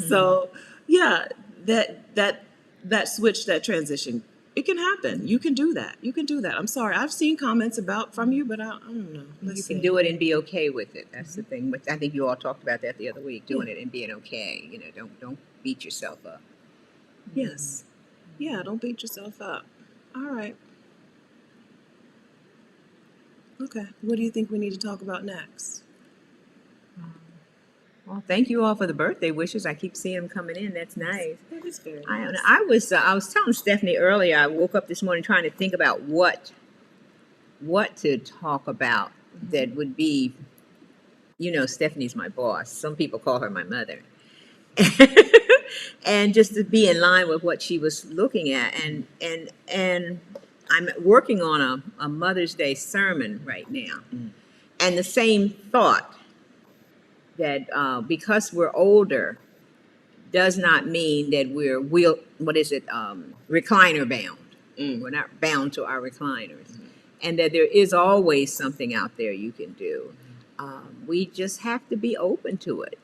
So yeah, that switch, that transition, it can happen. You can do that. I'm sorry. I've seen comments from you, but I don't know. You can do it and be okay with it. That's the thing. I think you all talked about that the other week. Doing it and being okay. Don't beat yourself up. Yes. Yeah. Don't beat yourself up. All right. Okay. What do you think we need to talk about next? Well, thank you all for the birthday wishes. I keep seeing them coming in. That's nice. That is very I nice. I was telling Stephanie earlier. I woke up this morning trying to think about what to talk about that would be. Stephanie's my boss. Some people call her my mother, and just to be in line with what she was looking at, and I'm working on a Mother's Day sermon right now, and the same thought that because we're older does not mean that we're recliner bound. We're not bound to our recliners, and that there is always something out there you can do. We just have to be open to it,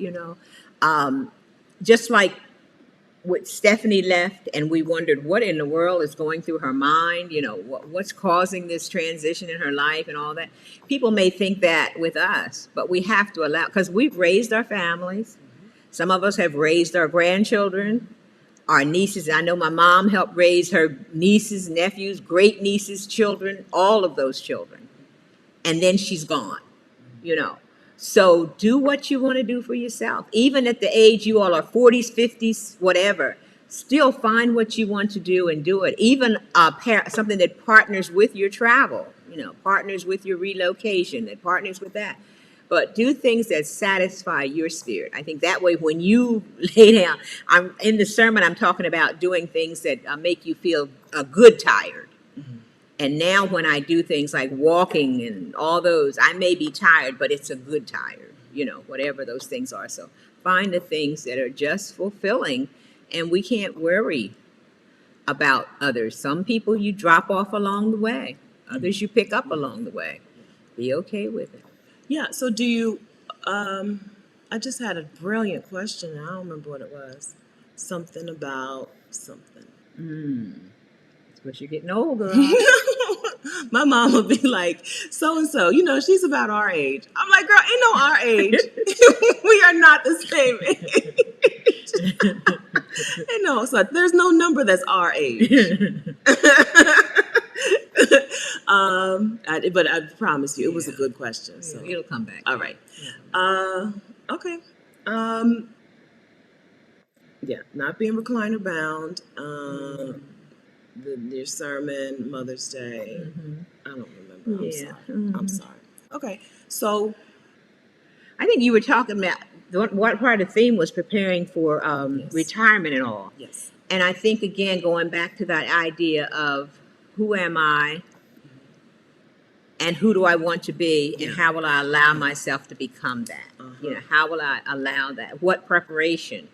just like with Stephanie left, and we wondered what in the world is going through her mind, what's causing this transition in her life and all that. People may think that with us, but we have to allow, because we've raised our families. Some of us have raised our grandchildren, our nieces. I know my mom helped raise her nieces, nephews, great nieces, children, all of those children. And then she's gone, So do what you want to do for yourself. Even at the age you all are, 40s, 50s, whatever, still find what you want to do and do it. Even something that partners with your travel, partners with your relocation, that partners with that. But do things that satisfy your spirit. I think that way when you lay down, in the sermon, I'm talking about doing things that make you feel good tired. And now when I do things like walking and all those, I may be tired, but it's a good tired, whatever those things are. So find the things that are just fulfilling, and we can't worry about others. Some people you drop off along the way. Others you pick up along the way. Be okay with it. Yeah. So do you, I just had a brilliant question. I don't remember what it was. Something about something. Because you're getting older. My mom would be like, so-and-so, she's about our age. I'm like, girl, ain't no our age. We are not the same age. So there's no number that's our age. But I promise you, it was a good question. So it'll come back. All right. Okay. Yeah, not being recliner bound. Your sermon, Mother's Day. I don't remember. I'm sorry. Okay, so I think you were talking about what part of the theme was preparing for retirement and all. Yes. And I think, again, going back to that idea of who am I and who do I want to be, and how will I allow myself to become that? How will I allow that? What preparation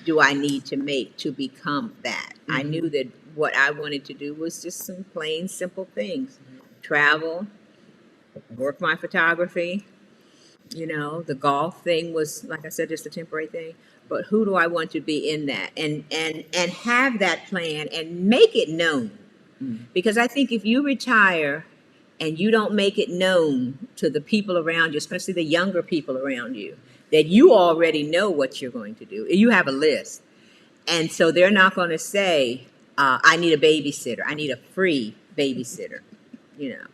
do I need to make to become that? I knew that what I wanted to do was just some plain, simple things. Travel, work my photography. The golf thing was, like I said, just a temporary thing. But who do I want to be in that? And have that plan and make it known. Because I think if you retire and you don't make it known to the people around you, especially the younger people around you, that you already know what you're going to do. You have a list. And so they're not going to say, I need a babysitter. I need a free babysitter. You know,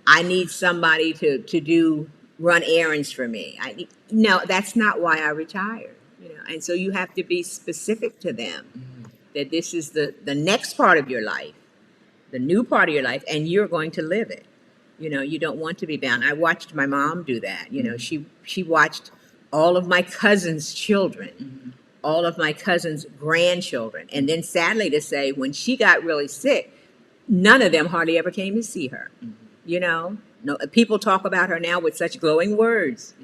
I need somebody to run errands for me. No, that's not why I retired. You know, and so you have to be specific to them that this is the next part of your life, the new part of your life, and you're going to live it. You know, you don't want to be bound. I watched my mom do that. You know, she watched all of my cousins' children, all of my cousins' grandchildren. And then sadly to say, when she got really sick, none of them hardly ever came to see her. You know, no, people talk about her now with such glowing words,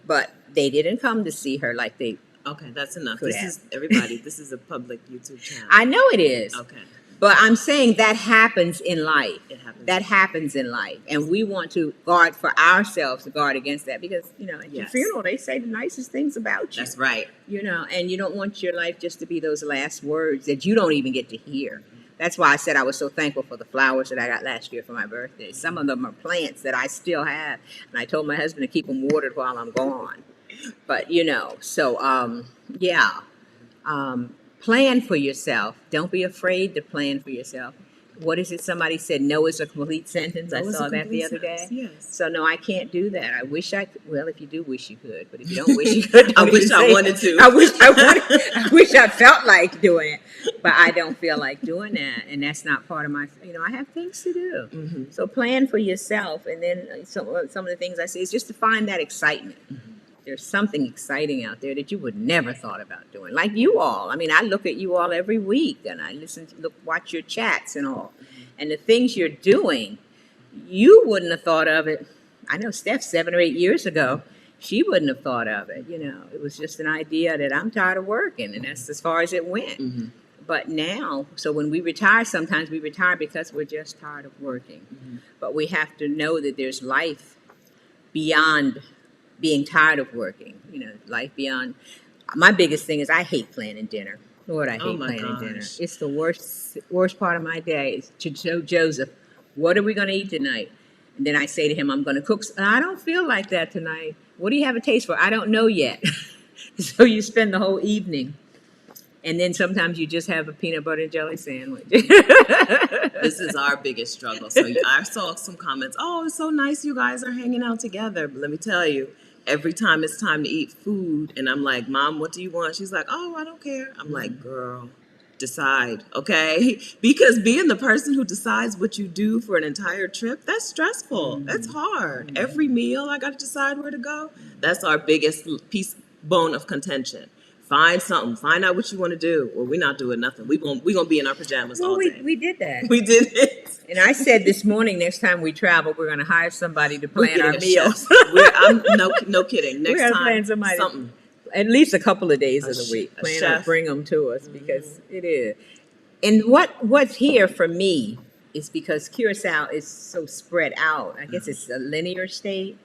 but they didn't come to see her like they. Okay, that's enough. This is everybody. This is a public YouTube channel. I know it is. Okay. But I'm saying that happens in life. It happens. That happens in life. And we want to guard for ourselves to guard against that because, you know, at your funeral, they say the nicest things about you. That's right. You know, and you don't want your life just to be those last words that you don't even get to hear. That's why I said I was so thankful for the flowers that I got last year for my birthday. Some of them are plants that I still have. And I told my husband to keep them watered while I'm gone. But, you know, so, yeah. Plan for yourself. Don't be afraid to plan for yourself. What is it? Somebody said no is a complete sentence. I saw that the other day. Yes. So no, I can't do that. I wish I could. Well, if you do wish you could, but if you don't wish you could, I wish I wanted to. I wish I wanted. I wish I felt like doing it, but I don't feel like doing that, and that's not part of my. You know, I have things to do. So plan for yourself, and then some of the things I say is just to find that excitement. There's something exciting out there that you would never thought about doing. Like you all. I mean, I look at you all every week and I watch your chats and all. And the things you're doing, you wouldn't have thought of it. I know Steph 7 or 8 years ago, she wouldn't have thought of it. You know, it was just an idea that I'm tired of working and that's as far as it went. But now, so when we retire, sometimes we retire because we're just tired of working. But we have to know that there's life beyond being tired of working, you know, life beyond. My biggest thing is I hate planning dinner. Lord, I hate planning dinner. It's the worst part of my day is to show Joseph, what are we going to eat tonight? And then I say to him, I'm going to cook. I don't feel like that tonight. What do you have a taste for? I don't know yet. So you spend the whole evening. And then sometimes you just have a peanut butter and jelly sandwich. This is our biggest struggle. So I saw some comments. Oh, it's so nice you guys are hanging out together. But let me tell you, every time it's time to eat food, and I'm like, Mom, what do you want? She's like, oh, I don't care. I'm like, girl, decide, okay? Because being the person who decides what you do for an entire trip, that's stressful. That's hard. Every meal, I got to decide where to go. That's our biggest bone of contention. Find something. Find out what you want to do. Or we're not doing nothing. We're gonna be in our pajamas all day. We did that. We did it. And I said this morning, next time we travel, we're going to hire somebody to plan our meals. No kidding. Next we're time, plan somebody something. At least a couple of days of the week. Plan to bring them to us because it is. And what's here for me is because Curacao is so spread out. I guess it's a linear state.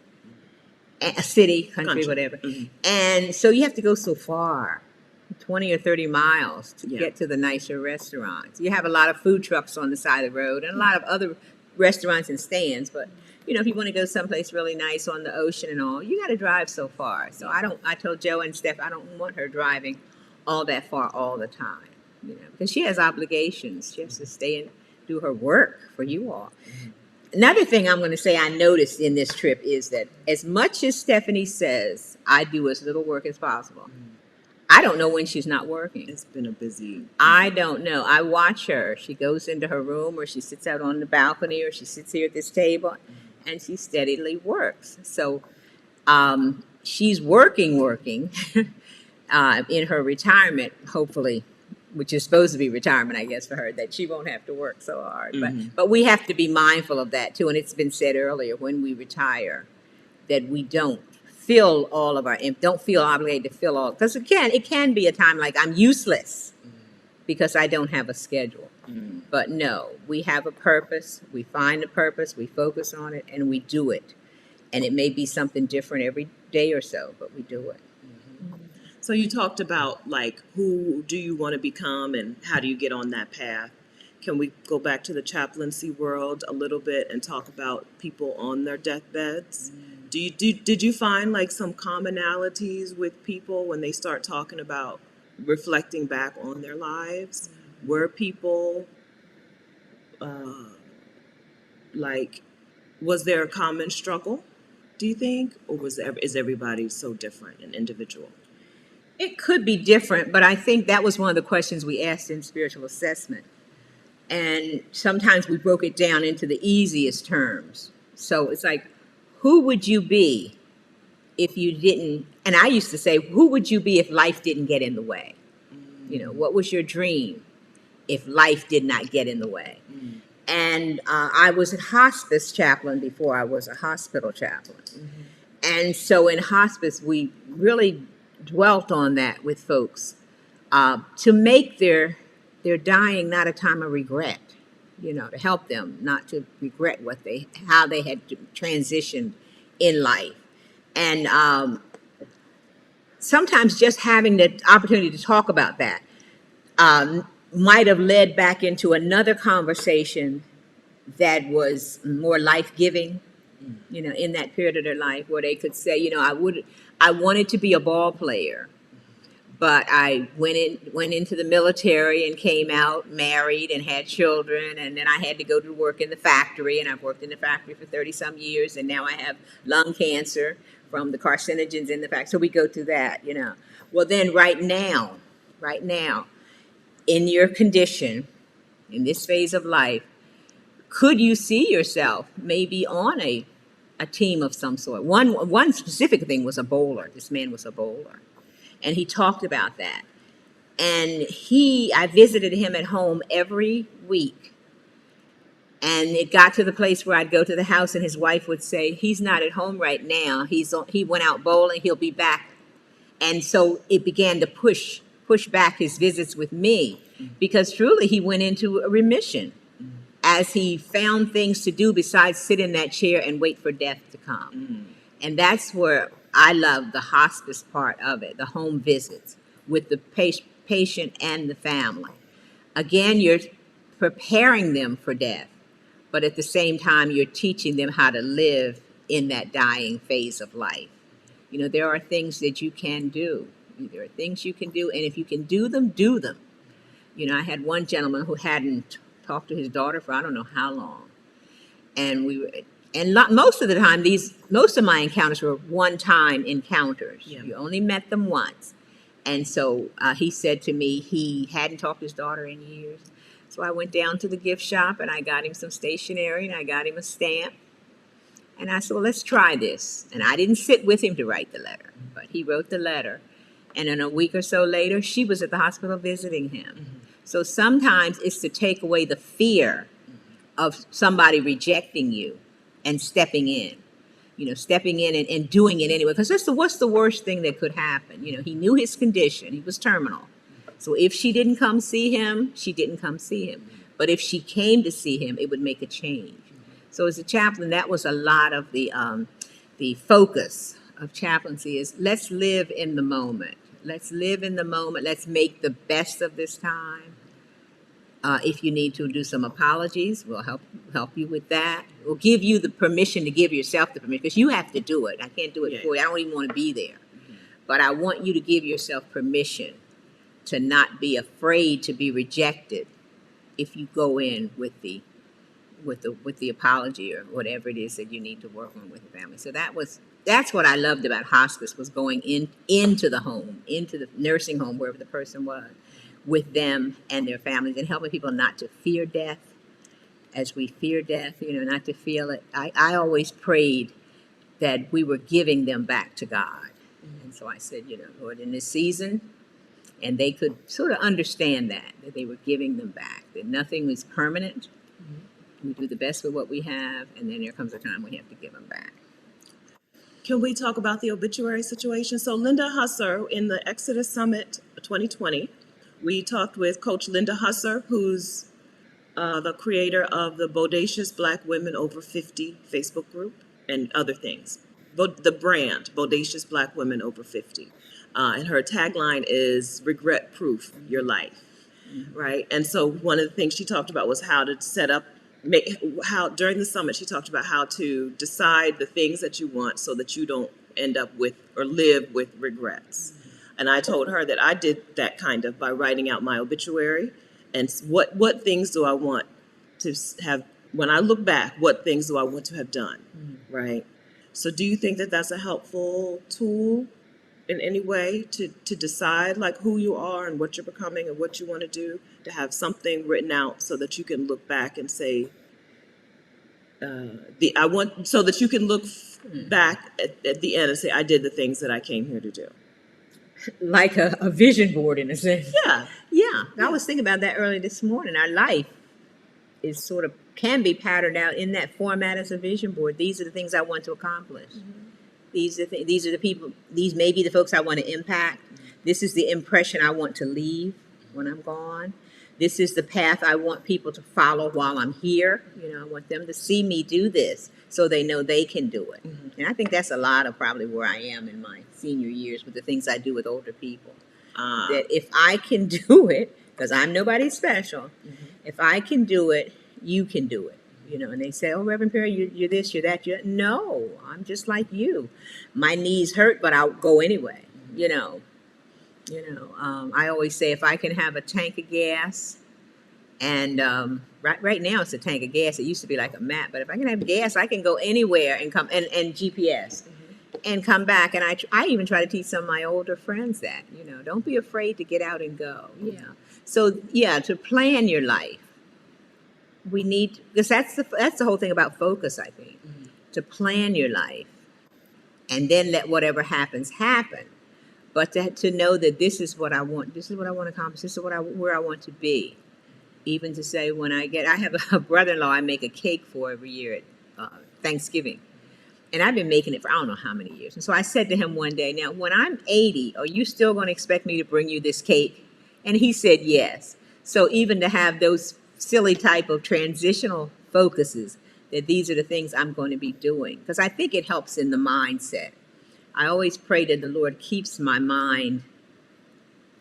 A city, country, whatever. And so you have to go so far, 20 or 30 miles to get to the nicer restaurants. You have a lot of food trucks on the side of the road and a lot of other restaurants and stands. But, you know, if you want to go someplace really nice on the ocean and all, you got to drive so far. So I told Joe and Steph, I don't want her driving all that far all the time, you know, because she has obligations. She has to stay and do her work for you all. Another thing I'm going to say I noticed in this trip is that as much as Stephanie says, I do as little work as possible, I don't know when she's not working. It's been a busy. I don't know. I watch her. She goes into her room or she sits out on the balcony or she sits here at this table and she steadily works. So she's working in her retirement, hopefully, which is supposed to be retirement, I guess, for her, that she won't have to work so hard. But we have to be mindful of that, too. And it's been said earlier, when we retire, that we don't fill all of don't feel obligated to fill all. Because, again, it can be a time like I'm useless because I don't have a schedule. But no, we have a purpose. We find a purpose. We focus on it, and we do it. And it may be something different every day or so, but we do it. So you talked about, like, who do you want to become and how do you get on that path? Can we go back to the chaplaincy world a little bit and talk about people on their deathbeds? Did you find like some commonalities with people when they start talking about reflecting back on their lives? Were people uh, like, was there a common struggle, do you think? Or is everybody so different and individual? It could be different, but I think that was one of the questions we asked in spiritual assessment. And sometimes we broke it down into the easiest terms. So it's like, who would you be if you didn't? And I used to say, who would you be if life didn't get in the way? What was your dream if life did not get in the way? And I was a hospice chaplain before I was a hospital chaplain. And so in hospice, we really dwelt on that with folks to make their dying not a time of regret, to help them not to regret how they had transitioned in life. And sometimes just having the opportunity to talk about that might have led back into another conversation that was more life-giving, in that period of their life, where they could say, I wanted to be a ball player, but I went into the military and came out married and had children, and then I had to go to work in the factory, and I've worked in the factory for 30 some years, and now I have lung cancer from the carcinogens in the factory. So we go to that, Well, then right now, in your condition, in this phase of life, could you see yourself maybe on a team of some sort? One specific thing was a bowler. This man was a bowler, and he talked about that. And I visited him at home every week, and it got to the place where I'd go to the house, and his wife would say, "He's not at home right now. He went out bowling. He'll be back." And so it began to push back his visits with me, because truly he went into a remission as he found things to do besides sit in that chair and wait for death to come. And that's where I love the hospice part of it, the home visits with the patient and the family. Again, you're preparing them for death, but at the same time, you're teaching them how to live in that dying phase of life. There are things that you can do. There are things you can do, and if you can do them, do them. I had one gentleman who hadn't talked to his daughter for I don't know how long, and most of the time, most of my encounters were one-time encounters. Yeah. You only met them once, and so he said to me he hadn't talked to his daughter in years. So I went down to the gift shop and I got him some stationery and I got him a stamp, and I said, "Well, let's try this." And I didn't sit with him to write the letter, but he wrote the letter, and then a week or so later, she was at the hospital visiting him. So sometimes it's to take away the fear of somebody rejecting you and stepping in, and doing it anyway. Because what's the worst thing that could happen? He knew his condition. He was terminal. So if she didn't come see him, she didn't come see him. But if she came to see him, it would make a change. So as a chaplain, that was a lot of the focus of chaplaincy is let's live in the moment. Let's live in the moment. Let's make the best of this time. If you need to do some apologies, we'll help you with that. We'll give you the permission to give yourself the permission, because you have to do it. I can't do it for you. I don't even want to be there. But I want you to give yourself permission to not be afraid to be rejected if you go in with the apology or whatever it is that you need to work on with the family. So that's what I loved about hospice, was going into the home, into the nursing home, wherever the person was, with them and their families, and helping people not to fear death as we fear death, not to feel it. I always prayed that we were giving them back to God. And so I said, Lord, in this season, and they could sort of understand that they were giving them back, that nothing was permanent. We do the best with what we have, and then there comes a time we have to give them back. Can we talk about the obituary situation? So Linda Husser, in the Exodus Summit 2020, we talked with Coach Linda Husser, who's the creator of the Bodacious Black Women Over 50 Facebook group and other things. The brand, Bodacious Black Women Over 50. And her tagline is regret-proof your life. right? And so one of the things she talked about was how to set up, how during the summit she talked about how to decide the things that you want so that you don't end up with or live with regrets. And I told her that I did that kind of by writing out my obituary and what things do I want to have when I look back, what things do I want to have done, right? So do you think that that's a helpful tool in any way to decide like who you are and what you're becoming and what you want to do, to have something written out so that you can look back and say, the I want so that you can look back at the end and say, I did the things that I came here to do. Like a vision board in a sense. Yeah. Yeah, I was thinking about that earlier this morning. Our life is sort of can be patterned out in that format as a vision board. These are the things I want to accomplish. These are the people. These may be the folks I want to impact. This is the impression I want to leave when I'm gone. This is the path I want people to follow while I'm here. You know, I want them to see me do this so they know they can do it. And I think that's a lot of probably where I am in my senior years with the things I do with older people. That if I can do it, because I'm nobody special, if I can do it, you can do it. You know, and they say, "Oh, Reverend Perry, you're this, you're that." No, I'm just like you. My knees hurt, but I'll go anyway. I always say if I can have a tank of gas, and right now it's a tank of gas. It used to be like a map, but if I can have gas, I can go anywhere and come and GPS and come back. And I even try to teach some of my older friends that don't be afraid to get out and go. Yeah. So yeah, to plan your life. We need, because that's the whole thing about focus, I think, to plan your life and then let whatever happens happen. But to know that this is what I want to accomplish, this is where I want to be. Even to say I have a brother-in-law I make a cake for every year at Thanksgiving. And I've been making it for I don't know how many years. And so I said to him one day, now when I'm 80, are you still going to expect me to bring you this cake? And he said yes. So even to have those silly type of transitional focuses, that these are the things I'm going to be doing, because I think it helps in the mindset. I always pray that the Lord keeps my mind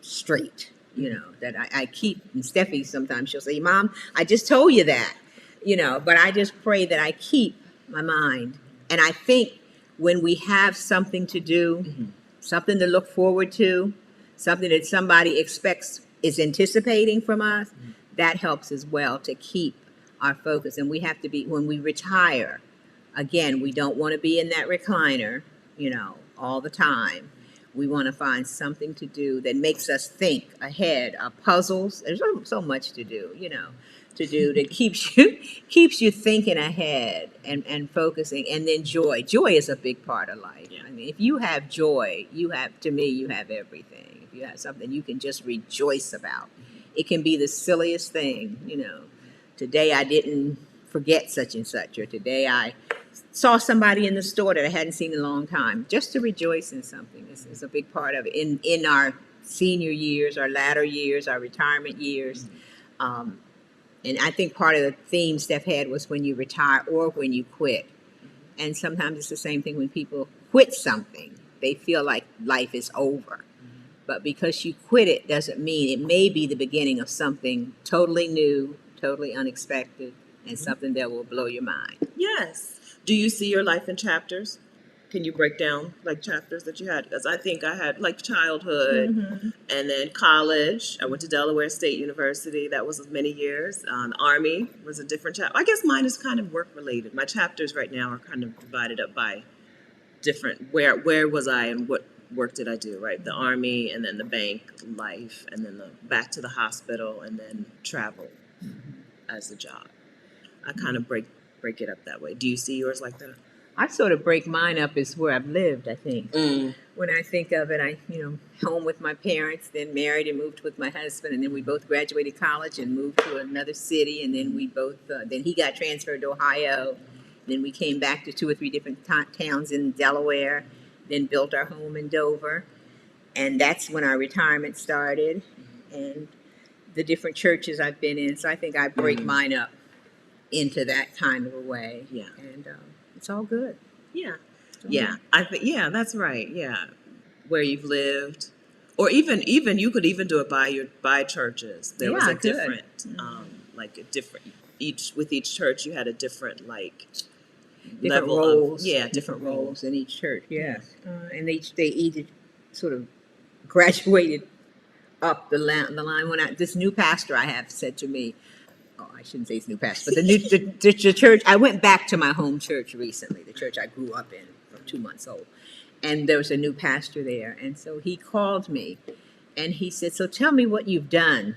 straight, that I keep, and Steffi sometimes she'll say, Mom, I just told you that, but I just pray that I keep my mind. And I think when we have something to do, something to look forward to, something that somebody is anticipating from us, that helps as well to keep our focus. And we have to be, when we retire, again, we don't want to be in that recliner, all the time. We want to find something to do that makes us think ahead. Puzzles, there's so much to do, that keeps you thinking ahead and focusing. And then joy is a big part of life. I mean, if you have joy, you have everything. If you have something you can just rejoice about, it can be the silliest thing. Today I didn't forget such and such, or today I saw somebody in the store that I hadn't seen in a long time. Just to rejoice in something is a big part of it in our senior years, our latter years, our retirement years. And I think part of the theme Steph had was when you retire or when you quit. And sometimes it's the same thing when people quit something. They feel like life is over. But because you quit it doesn't mean, it may be the beginning of something totally new, totally unexpected, and something that will blow your mind. Yes. Do you see your life in chapters? Can you break down like chapters that you had? Because I think I had like childhood and then college. I went to Delaware State University. That was many years. Army was a different chapter. I guess mine is kind of work related. My chapters right now are kind of divided up by different, where was I and what work did I do, right? The Army, and then the bank life, and then back to the hospital, and then travel as a job. I kind of break it up that way. Do you see yours like that? I sort of break mine up as where I've lived, I think. When I think of it, home with my parents, then married and moved with my husband, and then we both graduated college and moved to another city, and then we both, then he got transferred to Ohio, then we came back to 2 or 3 different towns in Delaware, then built our home in Dover, and that's when our retirement started, and the different churches I've been in, so I think I break mine up into that kind of a way. Yeah. And it's all good. Yeah. Yeah. I think, yeah, that's right. Yeah. Where you've lived Or even you could even do it by churches. There Yeah, was I a could. different like a different each church you had a different like Different level roles. of different roles. roles in each church. Yes, and they each sort of graduated up the line. When this new pastor I have said to me, oh, I shouldn't say it's new pastor, but the church. I went back to my home church recently, the church I grew up in from 2 months old, and there was a new pastor there, and so he called me, and he said, "So tell me what you've done."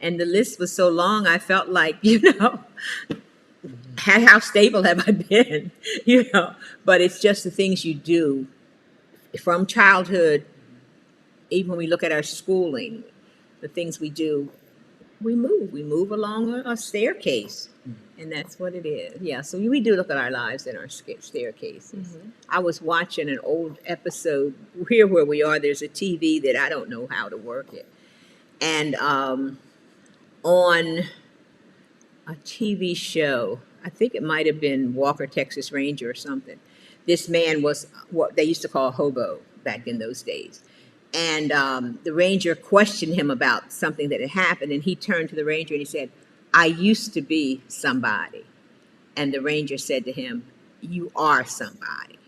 And the list was so long, I felt like, how stable have I been? But it's just the things you do from childhood. Even when we look at our schooling, the things we do, we move along a staircase, and that's what it is. Yeah, so we do look at our lives in our staircases. I was watching an old episode here where we are. There's a TV that I don't know how to work it, and on a TV show, I think it might have been Walker, Texas Ranger or something. This man was what they used to call a hobo back in those days. And the ranger questioned him about something that had happened, and he turned to the ranger and he said, "I used to be somebody." And the ranger said to him, "You are somebody,"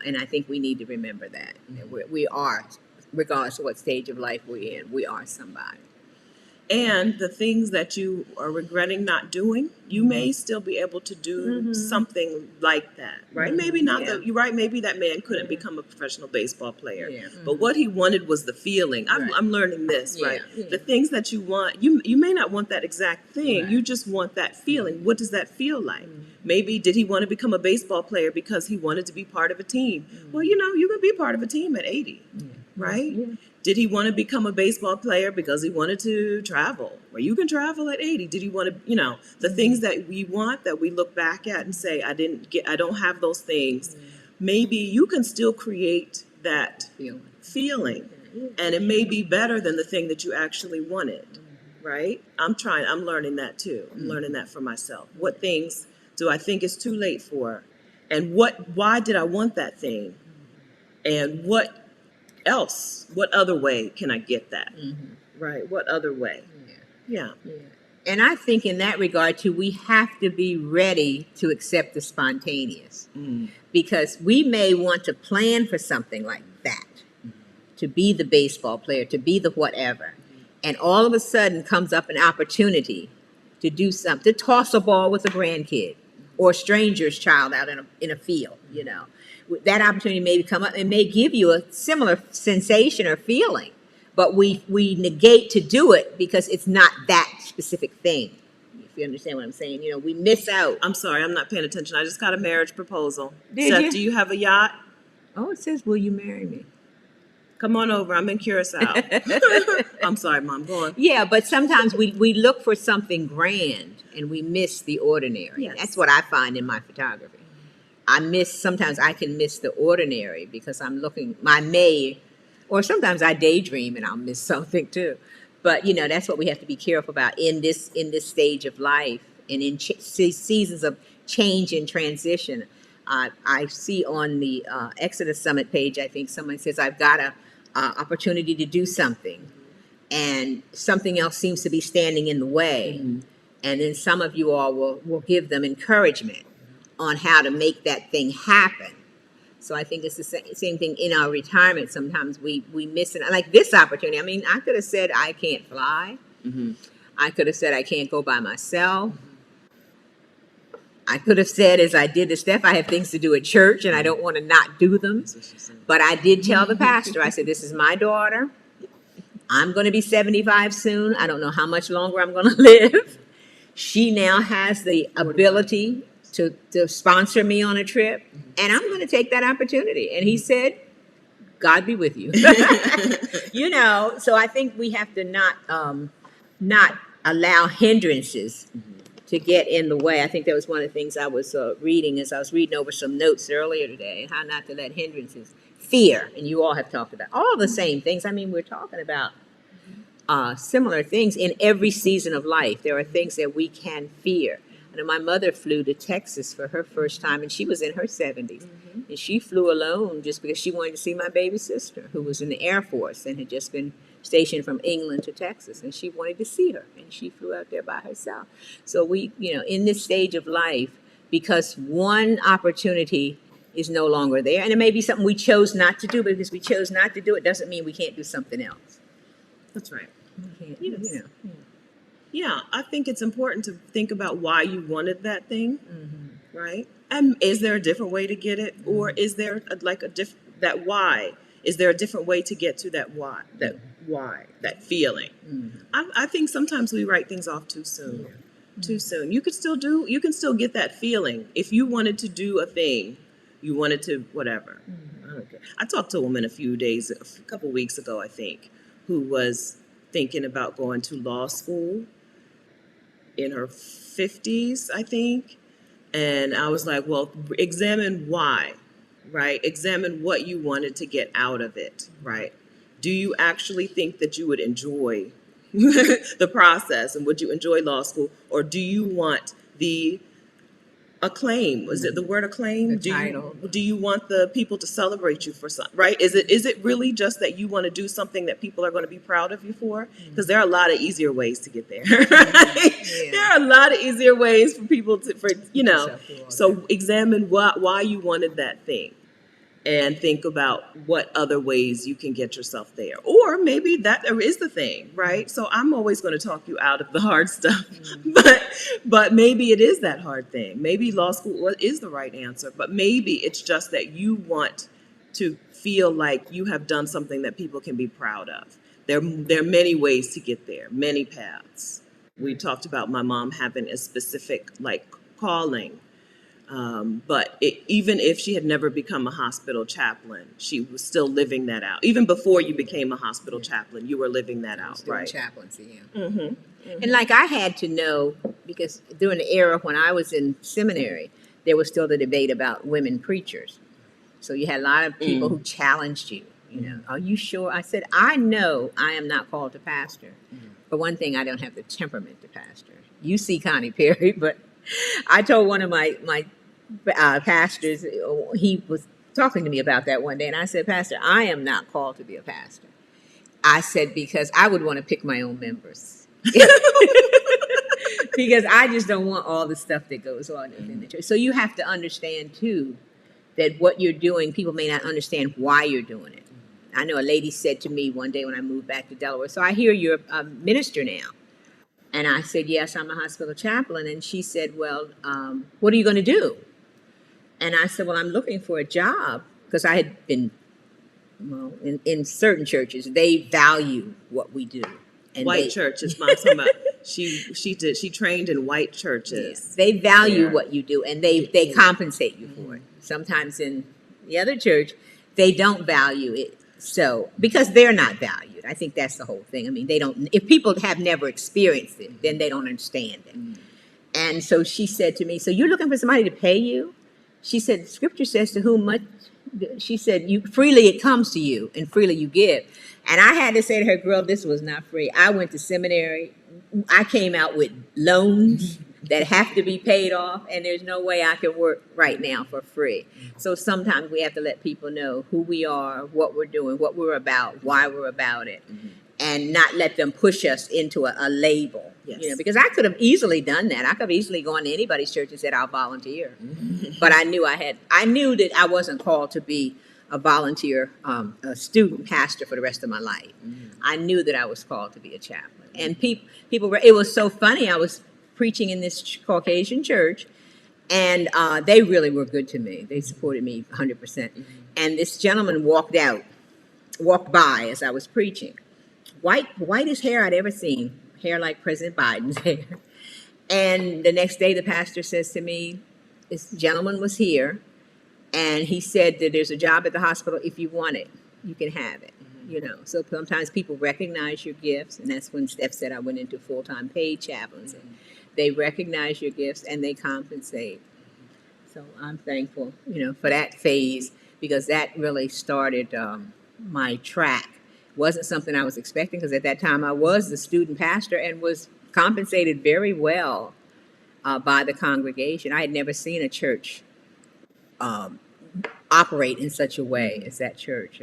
and I think we need to remember that. We are, regardless of what stage of life we're in, we are somebody. And the things that you are regretting not doing, you may still be able to do something like that, right? Maybe not you're right. Maybe that man couldn't become a professional baseball player, but what he wanted was the feeling. I'm learning this, right? The things that you want, you may not want that exact thing. You just want that feeling. What does that feel like? Maybe did he want to become a baseball player because he wanted to be part of a team? Well, you can be part of a team at 80, right? Did he want to become a baseball player because he wanted to travel? Well, you can travel at 80. Did he want to, the things that we want that we look back at and say, I don't have those things. Maybe you can still create that feeling, and it may be better than the thing that you actually wanted, right? I'm learning that too. I'm learning that for myself. What things do I think it's too late for? And why did I want that thing? And what other way can I get that? Right? What other way? Yeah. And I think in that regard too, we have to be ready to accept the spontaneous, because we may want to plan for something like that, to be the baseball player, to be the whatever, and all of a sudden comes up an opportunity to do something, to toss a ball with a grandkid or a stranger's child out in a field, That opportunity may come up and may give you a similar sensation or feeling, but we negate to do it because it's not that specific thing. If you understand what I'm saying, we miss out. I'm sorry, I'm not paying attention. I just got a marriage proposal. Did Seth, you? do you have a yacht? Oh, it says, "Will you marry me?" Come on over. I'm in Curacao. I'm sorry, Mom. Go on. Yeah, but sometimes we look for something grand and we miss the ordinary. Yes. That's what I find in my photography. Sometimes I can miss the ordinary because I'm looking, or sometimes I daydream and I'll miss something too. But, that's what we have to be careful about in this stage of life and in seasons of change and transition. I see on the Exodus Summit page, I think someone says, "I've got a opportunity to do something," and something else seems to be standing in the way. And then some of you all will give them encouragement on how to make that thing happen. So I think it's the same thing in our retirement. Sometimes we miss it. Like this opportunity. I mean, I could have said I can't fly. I could have said I can't go by myself. I could have said, as I did to Steph, I have things to do at church and I don't want to not do them. But I did tell the pastor, I said, "This is my daughter. I'm going to be 75 soon. I don't know how much longer I'm going to live. She now has the ability to sponsor me on a trip, and I'm going to take that opportunity." And he said, "God be with you." So I think we have to not allow hindrances to get in the way. I think that was one of the things I was reading as I was reading over some notes earlier today, how not to let hindrances, fear, and you all have talked about all the same things. I mean, we're talking about similar things in every season of life. There are things that we can fear. And my mother flew to Texas for her first time, and she was in her 70s. And she flew alone just because she wanted to see my baby sister, who was in the Air Force and had just been stationed from England to Texas. And she wanted to see her, and she flew out there by herself. So we, in this stage of life, because one opportunity is no longer there, and it may be something we chose not to do, but because we chose not to do it doesn't mean we can't do something else. That's right. We can't, Yes. Yeah, I think it's important to think about why you wanted that thing, right? And is there a different way to get it, or is there that why? Is there a different way to get to that why? That feeling. I think sometimes we write things off too soon. Too soon. You can still get that feeling if you wanted to do a thing, you wanted to whatever. I talked to a woman a couple weeks ago, I think, who was thinking about going to law school in her 50s, I think. And I was like, well, examine why, right? Examine what you wanted to get out of it, right? Do you actually think that you would enjoy the process, and would you enjoy law school? Or do you want the acclaim? Was it the word acclaim? The title. Do you want the people to celebrate you for something, right? Is it really just that you want to do something that people are going to be proud of you for? Because there are a lot of easier ways to get there, right? There are a lot of easier ways for people so examine why you wanted that thing, and think about what other ways you can get yourself there. Or maybe that is the thing, right? So I'm always going to talk you out of the hard stuff, but maybe it is that hard thing. Maybe law school is the right answer, but maybe it's just that you want to feel like you have done something that people can be proud of. There are many ways to get there, many paths. We talked about my mom having a specific calling. But even if she had never become a hospital chaplain, she was still living that out. Even before you became a hospital chaplain, you were living that out, right? Chaplaincy, And I had to know, because during the era when I was in seminary, there was still the debate about women preachers. So you had a lot of people who challenged you. Are you sure? I said, I know I am not called to pastor. For one thing, I don't have the temperament to pastor. You see Connie Perry, but I told one of my pastors, he was talking to me about that one day, and I said, Pastor, I am not called to be a pastor. I said, because I would want to pick my own members. Because I just don't want all the stuff that goes on in the church. So you have to understand, too, that what you're doing, people may not understand why you're doing it. I know a lady said to me one day when I moved back to Delaware, so I hear you're a minister now. And I said, yes, I'm a hospital chaplain. And she said, well, what are you going to do? And I said, well, I'm looking for a job, because I had been, in certain churches, they value what we do. And white churches, Mom, talking about she trained in white churches. They value what you do, and they compensate you for it. Sometimes in the other church, they don't value it. So, because they're not valued. I think that's the whole thing. I mean, they don't, if people have never experienced it, then they don't understand it. And so she said to me, so you're looking for somebody to pay you? She said, Scripture says to whom much, she said, freely it comes to you, and freely you give. And I had to say to her, girl, this was not free. I went to seminary. I came out with loans that have to be paid off, and there's no way I can work right now for free. So sometimes we have to let people know who we are, what we're doing, what we're about, why we're about it, and not let them push us into a label. Yes. Because I could have easily done that. I could have easily gone to anybody's church and said, I'll volunteer. But I knew that I wasn't called to be a volunteer, a student pastor for the rest of my life. I knew that I was called to be a chaplain. And people were, it was so funny. I was preaching in this Caucasian church, and they really were good to me. They supported me 100%. And this gentleman walked by as I was preaching. Whitest hair I'd ever seen, hair like President Biden's hair. And the next day, the pastor says to me, this gentleman was here, and he said that there's a job at the hospital. If you want it, you can have it. So sometimes people recognize your gifts, and that's when Steph said I went into full-time paid chaplaincy. They recognize your gifts and they compensate. So I'm thankful, for that phase, because that really started my track. Wasn't something I was expecting, because at that time I was the student pastor and was compensated very well by the congregation. I had never seen a church operate in such a way as that church.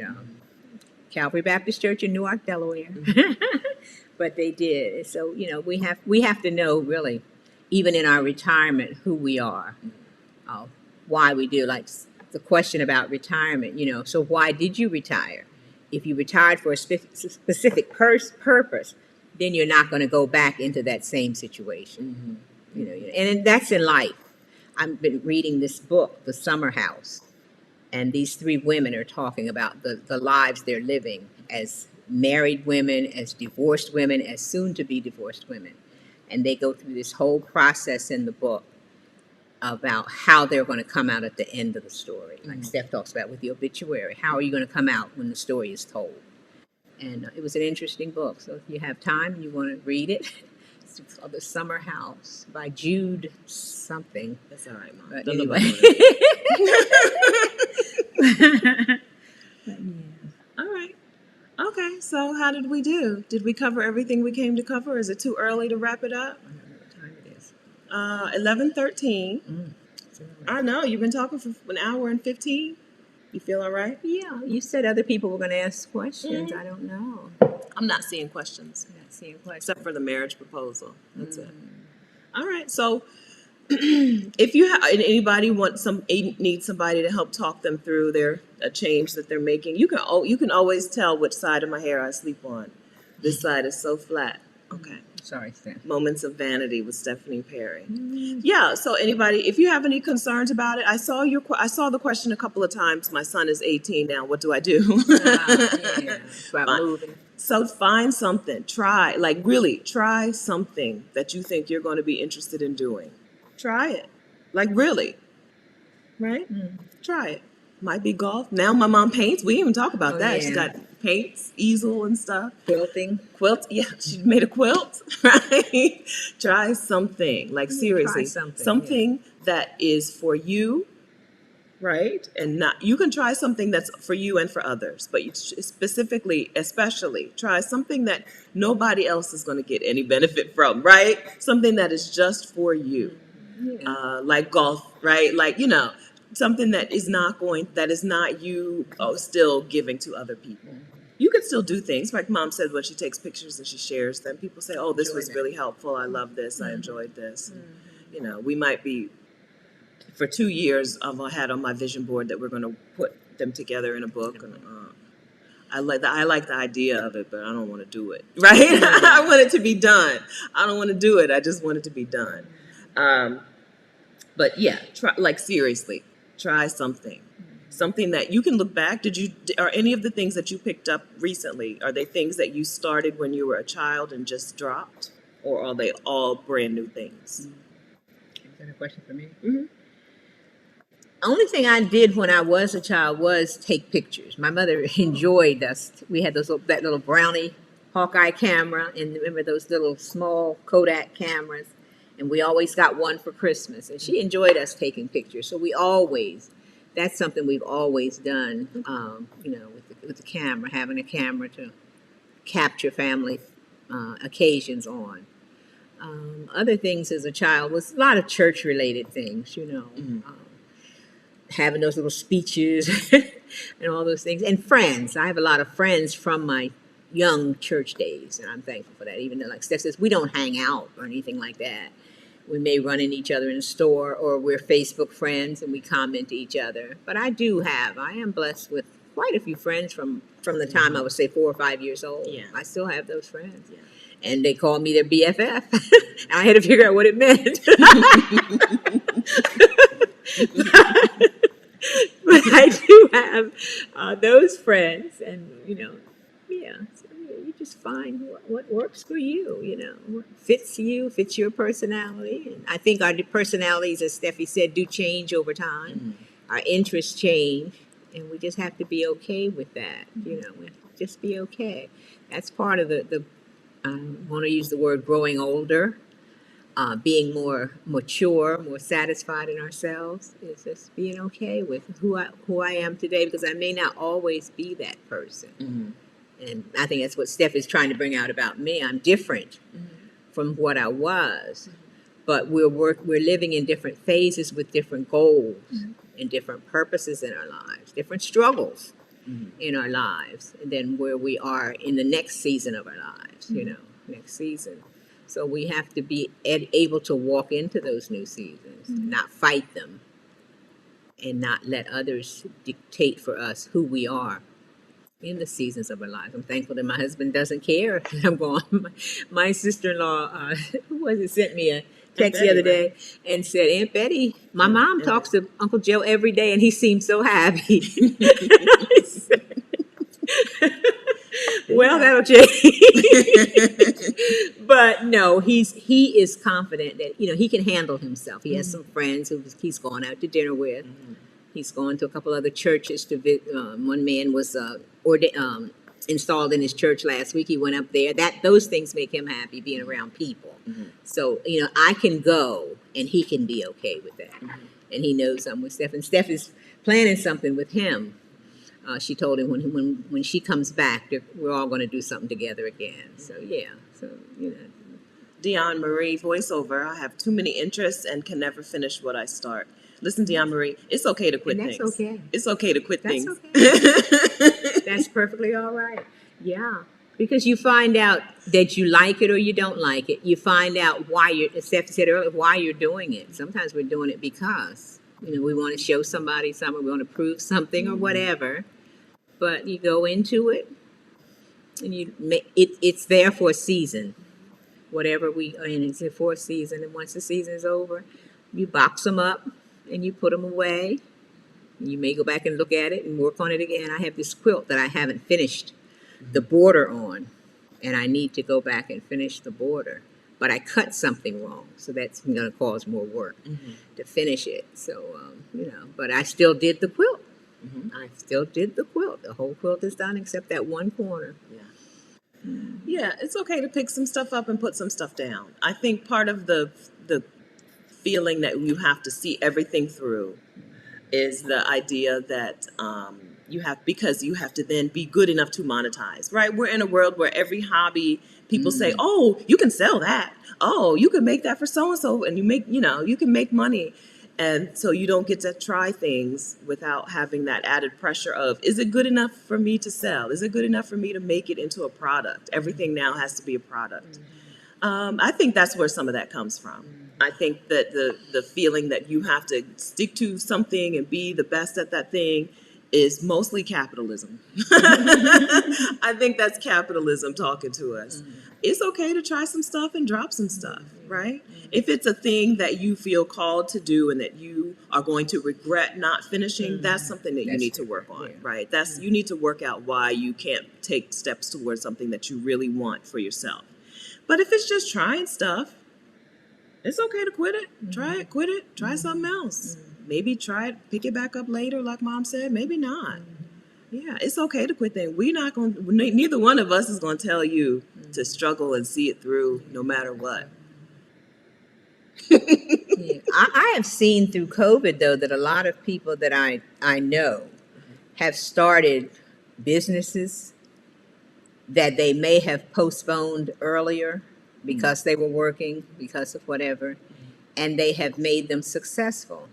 Calvary Baptist Church in Newark, Delaware. But they did. So, we have to know, really, even in our retirement, who we are, why we do. Like the question about retirement, so why did you retire? If you retired for a specific purpose, then you're not going to go back into that same situation. And that's in life. I've been reading this book, The Summer House, and these three women are talking about the lives they're living as married women, as divorced women, as soon-to-be divorced women. And they go through this whole process in the book about how they're going to come out at the end of the story. Like Steph talks about with the obituary. How are you going to come out when the story is told? And it was an interesting book. So if you have time and you want to read it, it's called The Summer House by Jude something. That's all right, Mom. But Don't anyway. All right. Okay, so how did we do? Did we cover everything we came to cover? Is it too early to wrap it up? I don't know what time it is. 11:13. I know, you've been talking for an hour and 15. You feel all right? Yeah, you said other people were going to ask questions. I don't know. I'm not seeing questions. I'm not seeing questions. Except for the marriage proposal. That's it. All right, so if you have anybody needs somebody to help talk them through a change that they're making, you can always tell which side of my hair I sleep on. This side is so flat. Okay. Sorry, Steph. Moments of Vanity with Stephanie Perry. Yeah. So anybody, if you have any concerns about it, I saw the question a couple of times. My son is 18 now. What do I do? About moving. So find something. Really try something that you think you're going to be interested in doing. Try it. Really. Right? Try it. Might be golf. Now my mom paints. We didn't even talk about that. Yeah. She's got paints, easel and stuff. Quilt. Yeah, she made a quilt. Right? Try something. Seriously. Something that is for you. Right? And you can try something that's for you and for others, but you especially try something that nobody else is going to get any benefit from, right? Something that is just for you. Yeah. Like golf, right? Something that is not you still giving to other people. You can still do things. Like Mom said, when she takes pictures and she shares them, people say, oh, this was really helpful. I love this. I enjoyed this. We might be, for 2 years, I had on my vision board that we're going to put them together in a book. And, I like the idea of it, but I don't want to do it. Right? I want it to be done. I don't want to do it. I just want it to be done. But yeah, seriously, try something that you can look back. Are any of the things that you picked up recently, are they things that you started when you were a child and just dropped, or are they all brand new things? Is that a question for me? Mm-hmm. Only thing I did when I was a child was take pictures. My mother enjoyed us. We had that little brownie Hawkeye camera, and remember those little small Kodak cameras, and we always got one for Christmas. And she enjoyed us taking pictures. So that's something we've always done. With the camera, having a camera to capture family occasions on. Other things as a child was a lot of church-related things, having those little speeches and all those things. And friends. I have a lot of friends from my young church days, and I'm thankful for that. Even though, like Steph says, we don't hang out or anything like that. We may run into each other in a store, or we're Facebook friends and we comment to each other. But I am blessed with quite a few friends from the time I would say 4 or 5 years old. Yeah. I still have those friends. Yeah. And they called me their BFF. I had to figure out what it meant. But I do have those friends, and so you just find what works for you. What fits you, fits your personality. And I think our personalities, as Steffi said, do change over time. Our interests change, and we just have to be okay with that. We just be okay. That's part of the I want to use the word growing older. Being more mature, more satisfied in ourselves, is just being okay with who I am today, because I may not always be that person. And I think that's what Steph is trying to bring out about me. I'm different from what I was, but we're living in different phases with different goals and different purposes in our lives, different struggles in our lives, and then where we are in the next season of our lives, next season. So we have to be able to walk into those new seasons, not fight them, and not let others dictate for us who we are in the seasons of our lives. I'm thankful that my husband doesn't care that I'm gone. My sister-in-law, who was it, sent me a text the other day and said, Aunt Betty, my mom talks to Uncle Joe every day and he seems so happy. Well, that'll change. But no, he is confident that he can handle himself. He has some friends who he's gone out to dinner with. He's gone to a couple other churches to visit. One man was installed in his church last week. He went up there. Those things make him happy, being around people. So I can go and he can be okay with that. And he knows I'm with Steph. And Steph is planning something with him. She told him when she comes back, that we're all going to do something together again. So yeah, Dion Marie, voiceover. I have too many interests and can never finish what I start. Listen, Dion Marie, it's okay to quit things. That's okay. It's okay to quit things. Okay. That's perfectly all right. Yeah. Because you find out that you like it or you don't like it. You find out why as Steph said earlier, why you're doing it. Sometimes we're doing it because, we want to show somebody something, we want to prove something or whatever. But you go into it and it's there for a season. Whatever we are in, it's there for a season. And once the season is over, you box them up and you put them away. You may go back and look at it and work on it again. I have this quilt that I haven't finished the border on, and I need to go back and finish the border. But I cut something wrong, so that's going to cause more work to finish it. So, but I still did the quilt. I still did the quilt. The whole quilt is done except that one corner. Yeah, it's okay to pick some stuff up and put some stuff down. I think part of the feeling that you have to see everything through is the idea that because you have to then be good enough to monetize, right? We're in a world where every hobby, people say, oh, you can sell that. Oh, you can make that for so-and-so, and you can make money. And so you don't get to try things without having that added pressure of, is it good enough for me to sell? Is it good enough for me to make it into a product? Everything now has to be a product. I think that's where some of that comes from. I think that the feeling that you have to stick to something and be the best at that thing is mostly capitalism. I think that's capitalism talking to us. It's okay to try some stuff and drop some stuff, right? If it's a thing that you feel called to do and that you are going to regret not finishing, that's something that you need to work on, right? You need to work out why you can't take steps towards something that you really want for yourself. But if it's just trying stuff, it's okay to quit it. Try it, quit it, try something else. Maybe try it, pick it back up later, like Mom said. Maybe not. Yeah, it's okay to quit things. Neither one of us is going to tell you to struggle and see it through no matter what. I have seen through COVID, though, that a lot of people that I know have started businesses that they may have postponed earlier because they were working, because of whatever, and they have made them successful.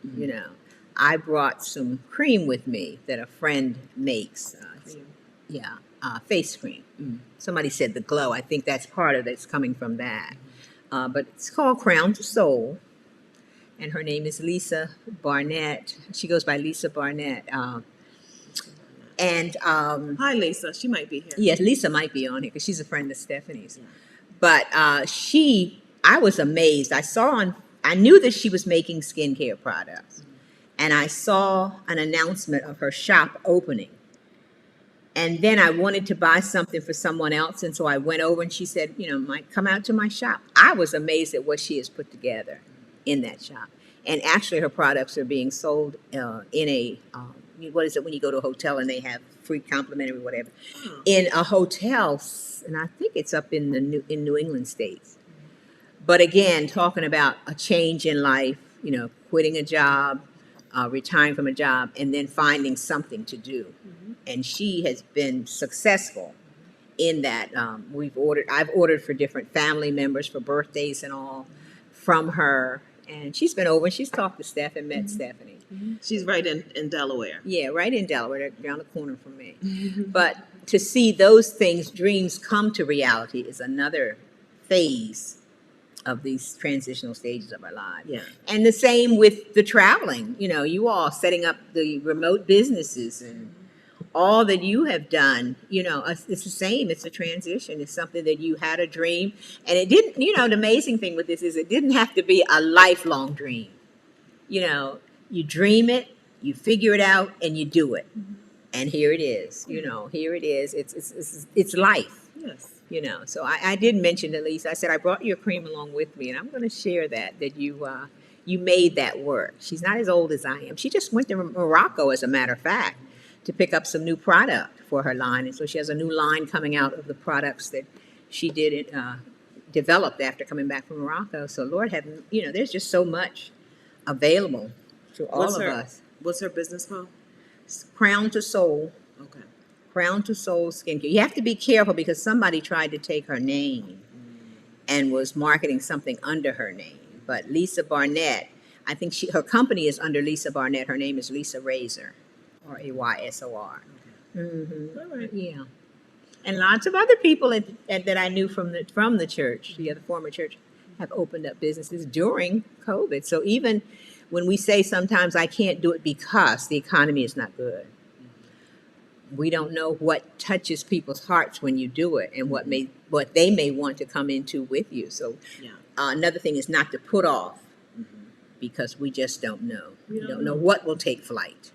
I brought some cream with me that a friend makes. Face cream. Somebody said the glow. I think that's part of it's coming from that. But it's called Crown to Soul, and her name is Lisa Barnett. She goes by Lisa Barnett. Hi, Lisa. She might be here. Yes, Lisa might be on here because she's a friend of Stephanie's. Yeah. But I was amazed. I knew that she was making skincare products, and I saw an announcement of her shop opening. And then I wanted to buy something for someone else, and so I went over and she said, might come out to my shop. I was amazed at what she has put together in that shop. And actually her products are being sold in a, what is it when you go to a hotel and they have free complimentary whatever, in a hotel, and I think it's up in New England states. But again, talking about a change in life, quitting a job, retiring from a job, and then finding something to do. And she has been successful in that. I've ordered for different family members for birthdays and all, from her. And she's been over and she's talked to Steph and met Stephanie. She's right in Delaware. Yeah, right in Delaware, down the corner from me. But to see those things, dreams come to reality, is another phase of these transitional stages of our lives. Yeah. And the same with the traveling. You all setting up the remote businesses and all that you have done. It's the same. It's a transition. It's something that you had a dream. And it didn't, the amazing thing with this is it didn't have to be a lifelong dream. You dream it, you figure it out, and you do it. And here it is. Here it is. It's life. Yes. So I did mention to Lisa, I said, I brought your cream along with me, and I'm going to share that you made that work. She's not as old as I am. She just went to Morocco, as a matter of fact, to pick up some new product for her line. And so she has a new line coming out of the products that she developed after coming back from Morocco. So Lord have, there's just so much available to all of us. What's her business called? Crown to Soul. Okay. Crown to Soul Skincare. You have to be careful because somebody tried to take her name and was marketing something under her name. But Lisa Barnett, I think her company is under Lisa Barnett. Her name is Lisa Razor, Raysor. Mm-hmm. All right. Yeah. And lots of other people that I knew from the church, the other former church, have opened up businesses during COVID. So even when we say sometimes I can't do it because the economy is not good, we don't know what touches people's hearts when you do it and what they may want to come into with you. So another thing is not to put off because we just don't know. We don't know what will take flight.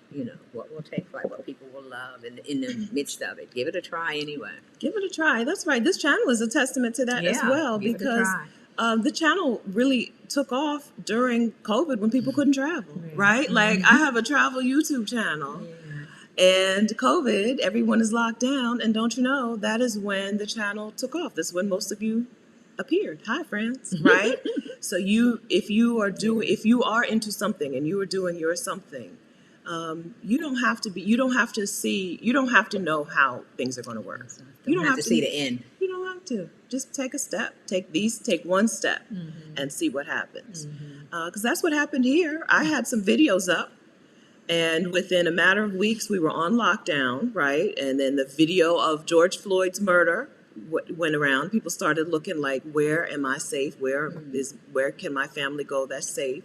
What will take flight, what people will love in the midst of it. Give it a try anyway. Give it a try. That's right. This channel is a testament to that as well, because the channel really took off during COVID when people couldn't travel, right? Like I have a travel YouTube channel. And COVID, everyone is locked down, and don't you know, that is when the channel took off. That's when most of you appeared. Hi, friends, right? So if you are into something and you are doing your something, you don't have to know how things are going to work. You don't have to see the end. You don't have to. Just take a step. Take one step and see what happens. Because that's what happened here. I had some videos up. And within a matter of weeks, we were on lockdown, right? And then the video of George Floyd's murder went around. People started looking like, where am I safe? Where can my family go that's safe?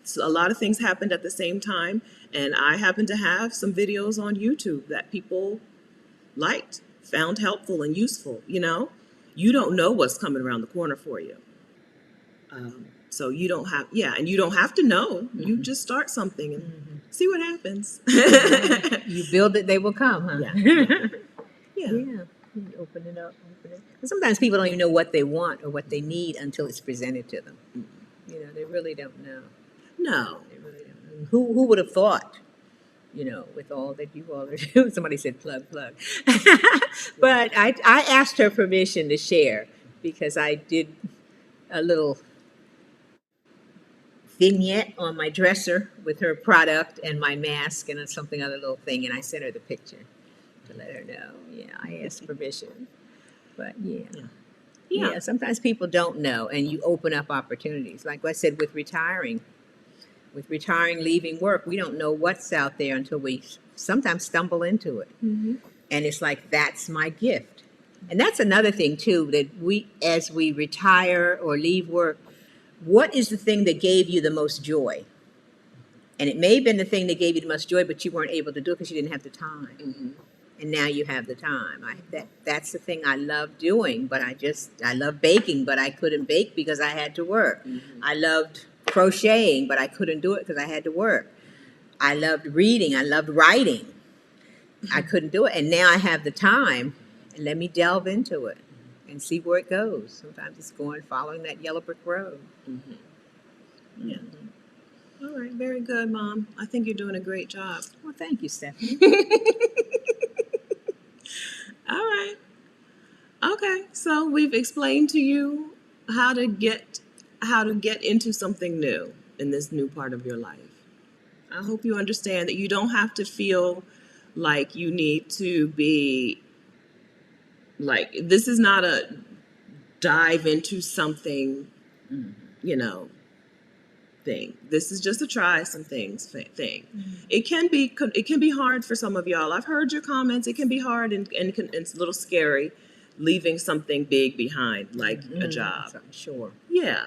So a lot of things happened at the same time. And I happened to have some videos on YouTube that people liked, found helpful and useful. You don't know what's coming around the corner for you. So you don't have, and you don't have to know. You just start something and see what happens. You build it, they will come, huh? Yeah. You open it up. And sometimes people don't even know what they want or what they need until it's presented to them. They really don't know. No. They really don't know. Who would have thought, with all that you all are doing? Somebody said plug. But I asked her permission to share because I did a little vignette on my dresser with her product and my mask and something other little thing, and I sent her the picture to let her know. I asked permission. But sometimes people don't know, and you open up opportunities. Like I said, with retiring, leaving work, we don't know what's out there until we sometimes stumble into it. And it's like, that's my gift. And that's another thing too, that as we retire or leave work, what is the thing that gave you the most joy? And it may have been the thing that gave you the most joy, but you weren't able to do it because you didn't have the time. And now you have the time. That's the thing I love doing, but I love baking, but I couldn't bake because I had to work. I loved crocheting, but I couldn't do it because I had to work. I loved reading. I loved writing. I couldn't do it. And now I have the time, and let me delve into it and see where it goes. Sometimes it's following that yellow brick road. Yeah. All right. Very good, Mom. I think you're doing a great job. Well, thank you, Stephanie. All right. Okay. So we've explained to you how to get into something new in this new part of your life. I hope you understand that you don't have to feel like you need to be like, this is not a dive into something you know, thing. This is just a try some things thing. It can be hard for some of y'all. I've heard your comments. It can be hard and it's a little scary leaving something big behind, like a job. Sure. Yeah.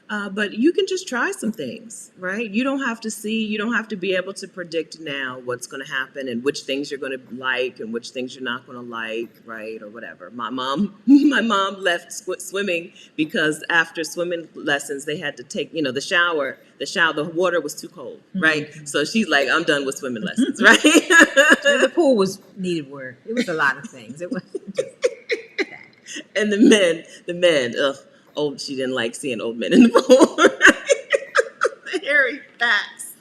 But you can just try some things, right? You don't have to be able to predict now what's going to happen and which things you're going to like and which things you're not going to like, right? Or whatever. My mom left swimming because after swimming lessons, they had to take, the water was too cold, right? So she's like, I'm done with swimming lessons, right? And the pool needed work. It was a lot of things. It was just And the men, she didn't like seeing old men in the pool, right? The hairy backs,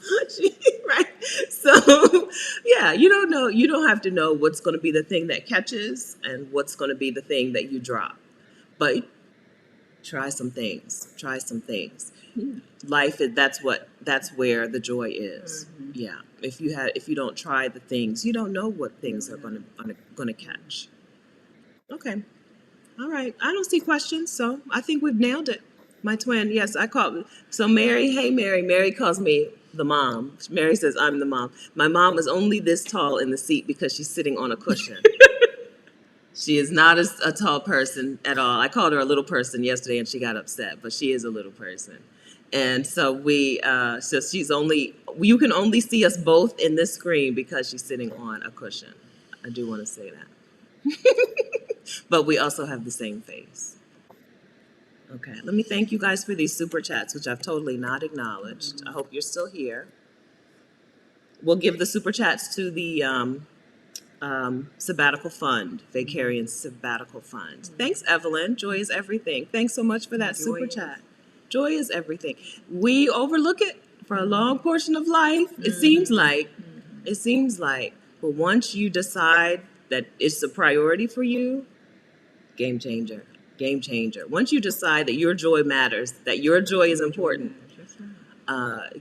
right? So, yeah, you don't have to know what's going to be the thing that catches and what's going to be the thing that you drop, but try some things. Life is that's where the joy is. Yeah, if you don't try the things, you don't know what things are going to catch. Okay. All right. I don't see questions, so I think we've nailed it. My twin, yes, I called. So Mary, hey Mary. Mary calls me the mom. Mary says I'm the mom. My mom is only this tall in the seat because she's sitting on a cushion. She is not a tall person at all. I called her a little person yesterday and she got upset, but she is a little person. And so you can only see us both in this screen because she's sitting on a cushion. I do want to say that. But we also have the same face. Okay, let me thank you guys for these super chats, which I've totally not acknowledged. I hope you're still here. We'll give the super chats to the sabbatical fund, Vicarian sabbatical fund. Thanks, Evelyn. Joy is everything. Thanks so much for that super chat. Joy is everything. We overlook it for a long portion of life. It seems like. But once you decide that it's a priority for you, game changer. Once you decide that your joy matters, that your joy is important,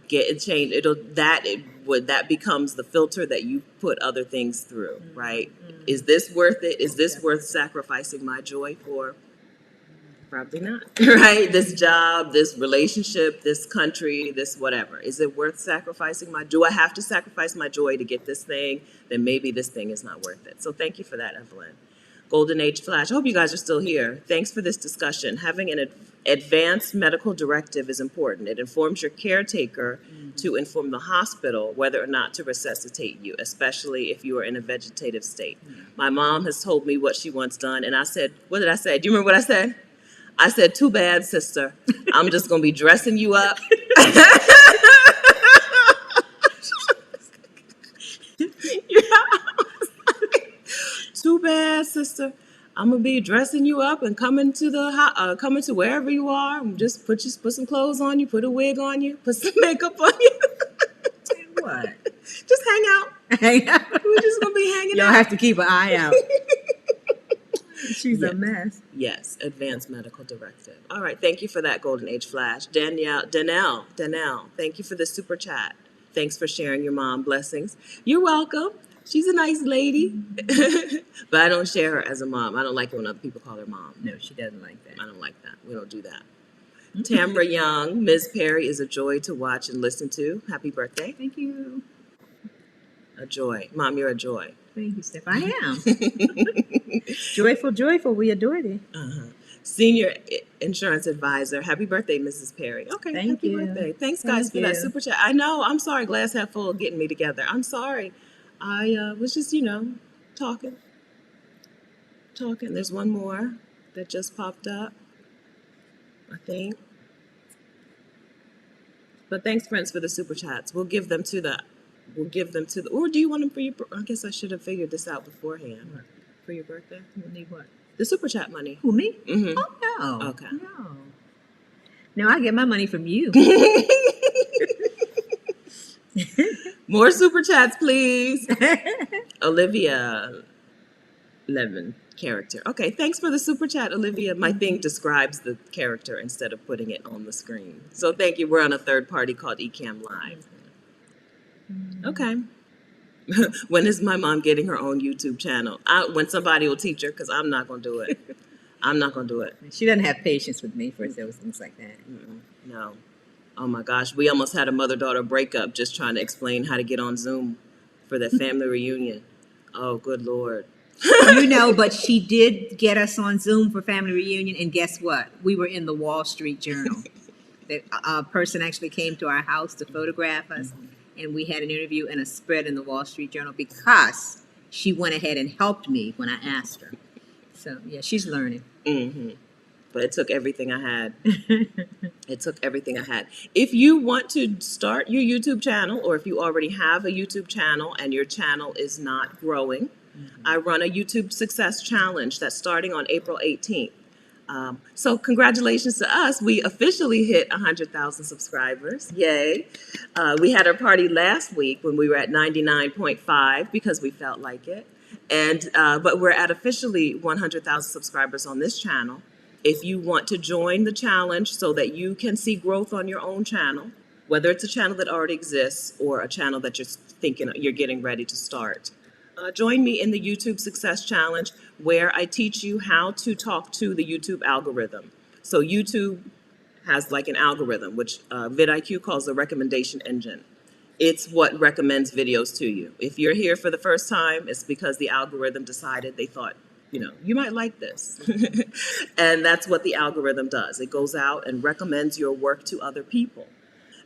get it changed. That becomes the filter that you put other things through, right? Is this worth it? Is this worth sacrificing my joy for? Probably not, right? This job, this relationship, this country, this whatever. Is it worth sacrificing do I have to sacrifice my joy to get this thing? Then maybe this thing is not worth it. So thank you for that, Evelyn. Golden Age Flash. I hope you guys are still here. Thanks for this discussion. Having an advanced medical directive is important. It informs your caretaker to inform the hospital whether or not to resuscitate you, especially if you are in a vegetative state. My mom has told me what she wants done, and I said, what did I say? Do you remember what I said? I said, too bad, sister. I'm just going to be dressing you up. Too bad, sister. I'm gonna be dressing you up and coming to wherever you are. And just put some clothes on you, put a wig on you, put some makeup on you. what? Just hang out. We're just gonna be hanging out. Y'all have to keep an eye out. She's a mess. Yes, advanced medical directive. All right, thank you for that, Golden Age Flash. Danelle, thank you for the super chat. Thanks for sharing your mom. Blessings. You're welcome. She's a nice lady. But I don't share her as a mom. I don't like it when other people call her mom. No, she doesn't like that. I don't like that. We don't do that. Tamra Young, Ms. Perry is a joy to watch and listen to. Happy birthday. Thank you. A joy. Mom, you're a joy. Thank you, Steph. I am. Joyful, we adore thee. Senior insurance advisor. Happy birthday, Mrs. Perry. Okay, Thank happy you. birthday. Thanks, guys, for that super chat. I know. I'm sorry, glass half full getting me together. I'm sorry. I was just, talking. There's one more that just popped up, I think. But thanks, friends, for the super chats. We'll give them to the, or do you want them for your, I guess I should have figured this out beforehand. What? For your birthday? You need what? The super chat money. Who, me? Mm-hmm. Oh, no. Okay. No, I get my money from you. More super chats, please. Olivia Levin, character. Okay, thanks for the super chat, Olivia. My thing describes the character instead of putting it on the screen. So thank you. We're on a third party called Ecamm Live. Okay. When is my mom getting her own YouTube channel? When somebody will teach her, because I'm not going to do it. I'm not going to do it. She doesn't have patience with me for those things like that. No. know. Oh my gosh, we almost had a mother-daughter breakup just trying to explain how to get on Zoom for the family reunion. Oh, good Lord. But she did get us on Zoom for family reunion, and guess what? We were in the Wall Street Journal. A person actually came to our house to photograph us, and we had an interview and a spread in the Wall Street Journal because she went ahead and helped me when I asked her. So, yeah, she's learning. Mm-hmm. But it took everything I had. It took everything I had. If you want to start your YouTube channel, or if you already have a YouTube channel and your channel is not growing, I run a YouTube Success Challenge that's starting on April 18th. So congratulations to us. We officially hit 100,000 subscribers. Yay. We had our party last week when we were at 99.5 because we felt like it. And but we're at officially 100,000 subscribers on this channel. If you want to join the challenge so that you can see growth on your own channel, whether it's a channel that already exists or a channel that you're thinking you're getting ready to start, join me in the YouTube Success Challenge, where I teach you how to talk to the YouTube algorithm. So YouTube has like an algorithm, which vidIQ calls the recommendation engine. It's what recommends videos to you. If you're here for the first time, it's because the algorithm decided they thought, you might like this. And that's what the algorithm does. It goes out and recommends your work to other people.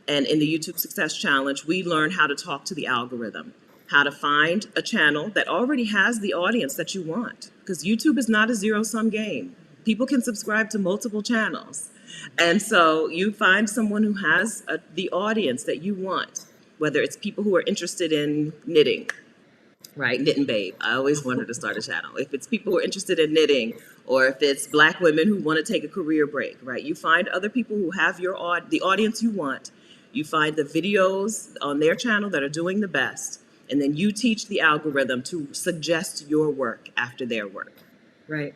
And in the YouTube Success Challenge, we learn how to talk to the algorithm, how to find a channel that already has the audience that you want. Because YouTube is not a zero-sum game. People can subscribe to multiple channels. And so you find someone who has the audience that you want, whether it's people who are interested in knitting, right? Knitting Babe. I always wanted to start a channel. If it's people who are interested in knitting, or if it's Black women who want to take a career break, right? You find other people who have the audience you want. You find the videos on their channel that are doing the best, and then you teach the algorithm to suggest your work after their work, right?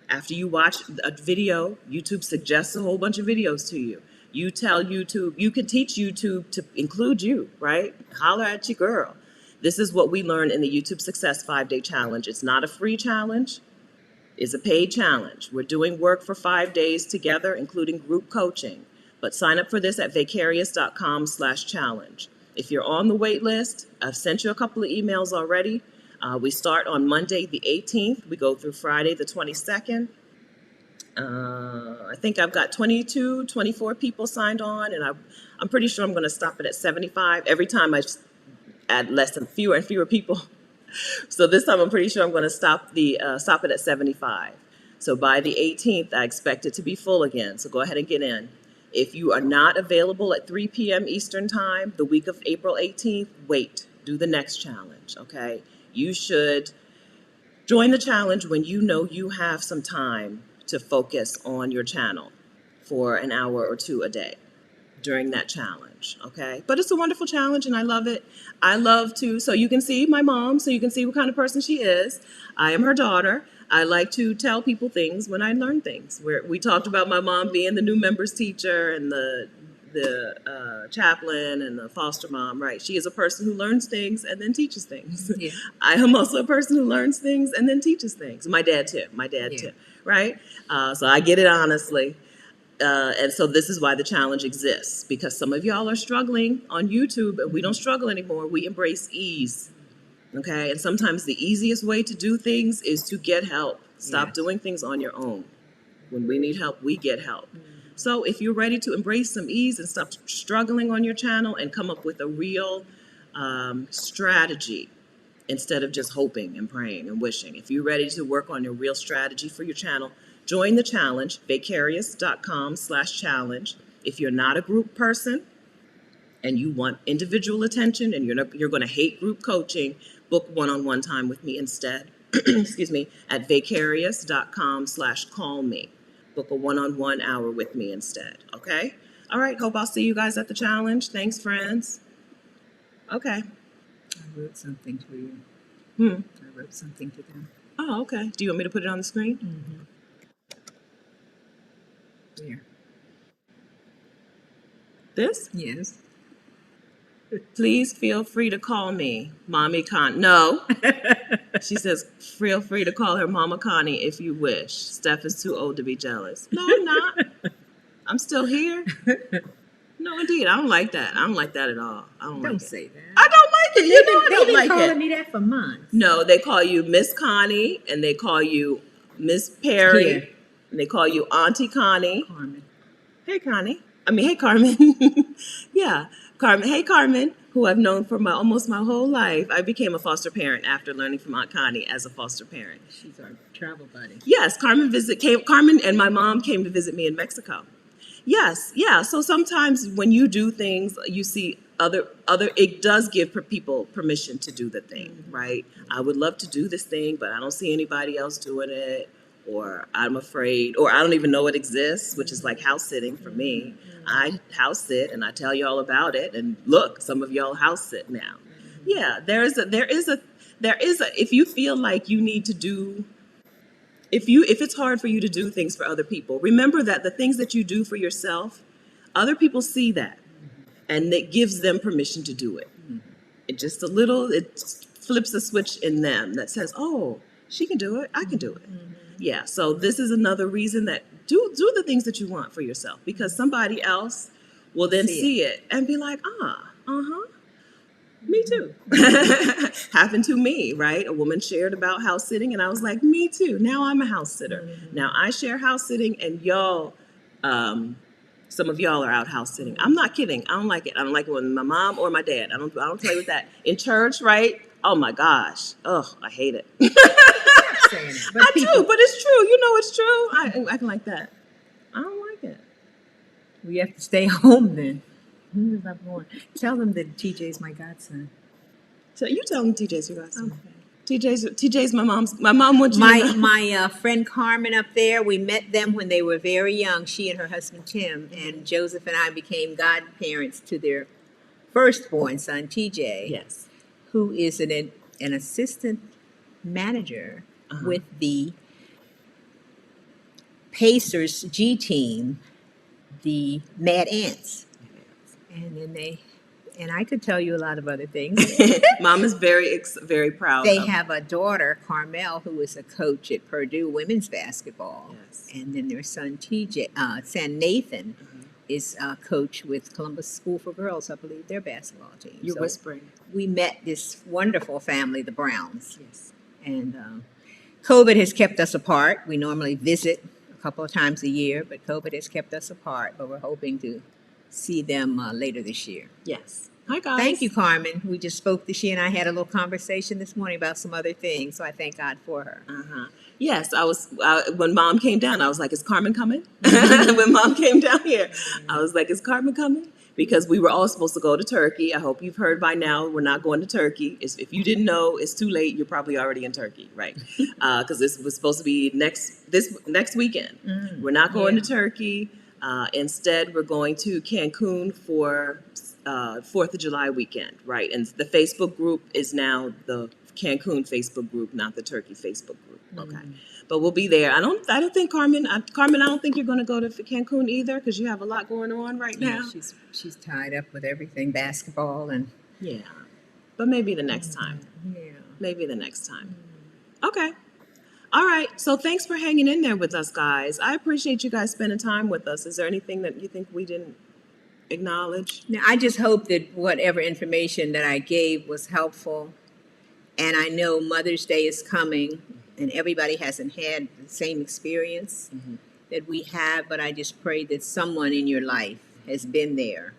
After you watch a video, YouTube suggests a whole bunch of videos to you. You tell YouTube, you can teach YouTube to include you, right? Holler at your girl. This is what we learned in the YouTube Success 5-Day Challenge. It's not a free challenge. It's a paid challenge. We're doing work for 5 days together, including group coaching. But sign up for this at vicarious.com/challenge. If you're on the wait list, I've sent you a couple of emails already. We start on Monday, the 18th. We go through Friday, the 22nd. I think I've got 22, 24 people signed on, and I'm pretty sure I'm going to stop it at 75. Every time I add fewer and fewer people. So this time I'm pretty sure I'm going to stop it at 75. So by the 18th, I expect it to be full again. So go ahead and get in. If you are not available at 3 p.m. Eastern Time, the week of April 18th, wait. Do the next challenge, okay? You should join the challenge when you know you have some time to focus on your channel for an hour or two a day during that challenge, okay? But it's a wonderful challenge, and I love it. So you can see my mom, so you can see what kind of person she is. I am her daughter. I like to tell people things when I learn things. We talked about my mom being the new members teacher and the chaplain and the foster mom, right? She is a person who learns things and then teaches things. Yeah. I am also a person who learns things and then teaches things. My dad too, right? So I get it honestly. And so this is why the challenge exists, because some of y'all are struggling on YouTube, and we don't struggle anymore. We embrace ease, okay? And sometimes the easiest way to do things is to get help. Stop doing things on your own. When we need help, we get help. So if you're ready to embrace some ease and stop struggling on your channel and come up with a real strategy instead of just hoping and praying and wishing, if you're ready to work on your real strategy for your channel, join the challenge, vicarious.com/challenge. If you're not a group person and you want individual attention and you're going to hate group coaching, book one-on-one time with me instead. Excuse me, at vicarious.com/call-me. Book a one-on-one hour with me instead, okay? All right, hope I'll see you guys at the challenge. Thanks, friends. Okay. I wrote something for you. I wrote something to them. Oh, okay. Do you want me to put it on the screen? Mm-hmm. There. This? Yes. Please feel free to call me Mommy Con. No. She says, feel free to call her Mama Connie if you wish. Steph is too old to be jealous. No, I'm not. I'm still here. No, indeed, I don't like that. I don't like that at all. I don't Don't like it. say that. I don't like it. You know I They've don't been like calling it. me that for months. No, they call you Miss Connie, and they call you Miss Perry, Here, and they call you Auntie Connie. Carmen. Hey, Connie. I mean, hey, Carmen. Yeah, Carmen. Hey, Carmen, who I've known for almost my whole life. I became a foster parent after learning from Aunt Connie as a foster parent. She's our travel buddy. Yes, Carmen and my mom came to visit me in Mexico. Yes, yeah. So sometimes when you do things, you see other. It does give people permission to do the thing, right? I would love to do this thing, but I don't see anybody else doing it, or I'm afraid, or I don't even know it exists, which is like house sitting for me. I house sit and I tell you all about it, and look, some of y'all house sit now. Yeah, there is a. If you feel like you need to do if it's hard for you to do things for other people, remember that the things that you do for yourself, other people see that, and it gives them permission to do it. It flips a switch in them that says, oh, she can do it, I can do it. Yeah, so this is another reason that do the things that you want for yourself, because somebody else will then see it and be like, uh-huh, me too. Happened to me, right? A woman shared about house sitting, and I was like, me too. Now I'm a house sitter. Now I share house sitting, and y'all, some of y'all are out house sitting. I'm not kidding. I don't like it. I don't like it when my mom or my dad. I don't play with that. In church, right? Oh my gosh. Oh, I hate it. Stop saying it. I do, but it's true. You know it's true. I acting like that. I don't like it. We have to stay home then. Tell them that TJ's my godson. So you tell them TJ's your godson. Okay. TJ's my mom wants you to know. My friend Carmen up there, we met them when they were very young, she and her husband Tim, and Joseph and I became godparents to their firstborn son, TJ, Yes. who is an assistant manager with the Pacers G team, the Mad Ants. And I could tell you a lot of other things. Mom is very proud. They have a daughter, Carmel, who is a coach at Purdue women's basketball. Yes. And then their son, San Nathan, is a coach with Columbus School for Girls, I believe, their basketball team. You're whispering. We met this wonderful family, the Browns. Yes. And COVID has kept us apart. We normally visit a couple of times a year, but COVID has kept us apart. But we're hoping to see them later this year. Yes. Hi, guys. Thank you, Carmen. We just spoke. She and I had a little conversation this morning about some other things, so I thank God for her. Yes, when Mom came down, I was like, is Carmen coming? When Mom came down here, I was like, is Carmen coming? Because we were all supposed to go to Turkey. I hope you've heard by now, we're not going to Turkey. If you didn't know, it's too late. You're probably already in Turkey, right? Because this was supposed to be next weekend. We're not going to Turkey. Instead, we're going to Cancun for 4th of July weekend, right? And the Facebook group is now the Cancun Facebook group, not the Turkey Facebook group. Okay, but we'll be there. I don't think Carmen. I don't think you're going to go to Cancun either, because you have a lot going on right now. Yeah, she's tied up with everything, basketball and but maybe the next time. Yeah, Maybe the next time. Okay. All right. So thanks for hanging in there with us, guys. I appreciate you guys spending time with us. Is there anything that you think we didn't acknowledge? Now, I just hope that whatever information that I gave was helpful. And I know Mother's Day is coming, and everybody hasn't had the same experience that we have, but I just pray that someone in your life has been there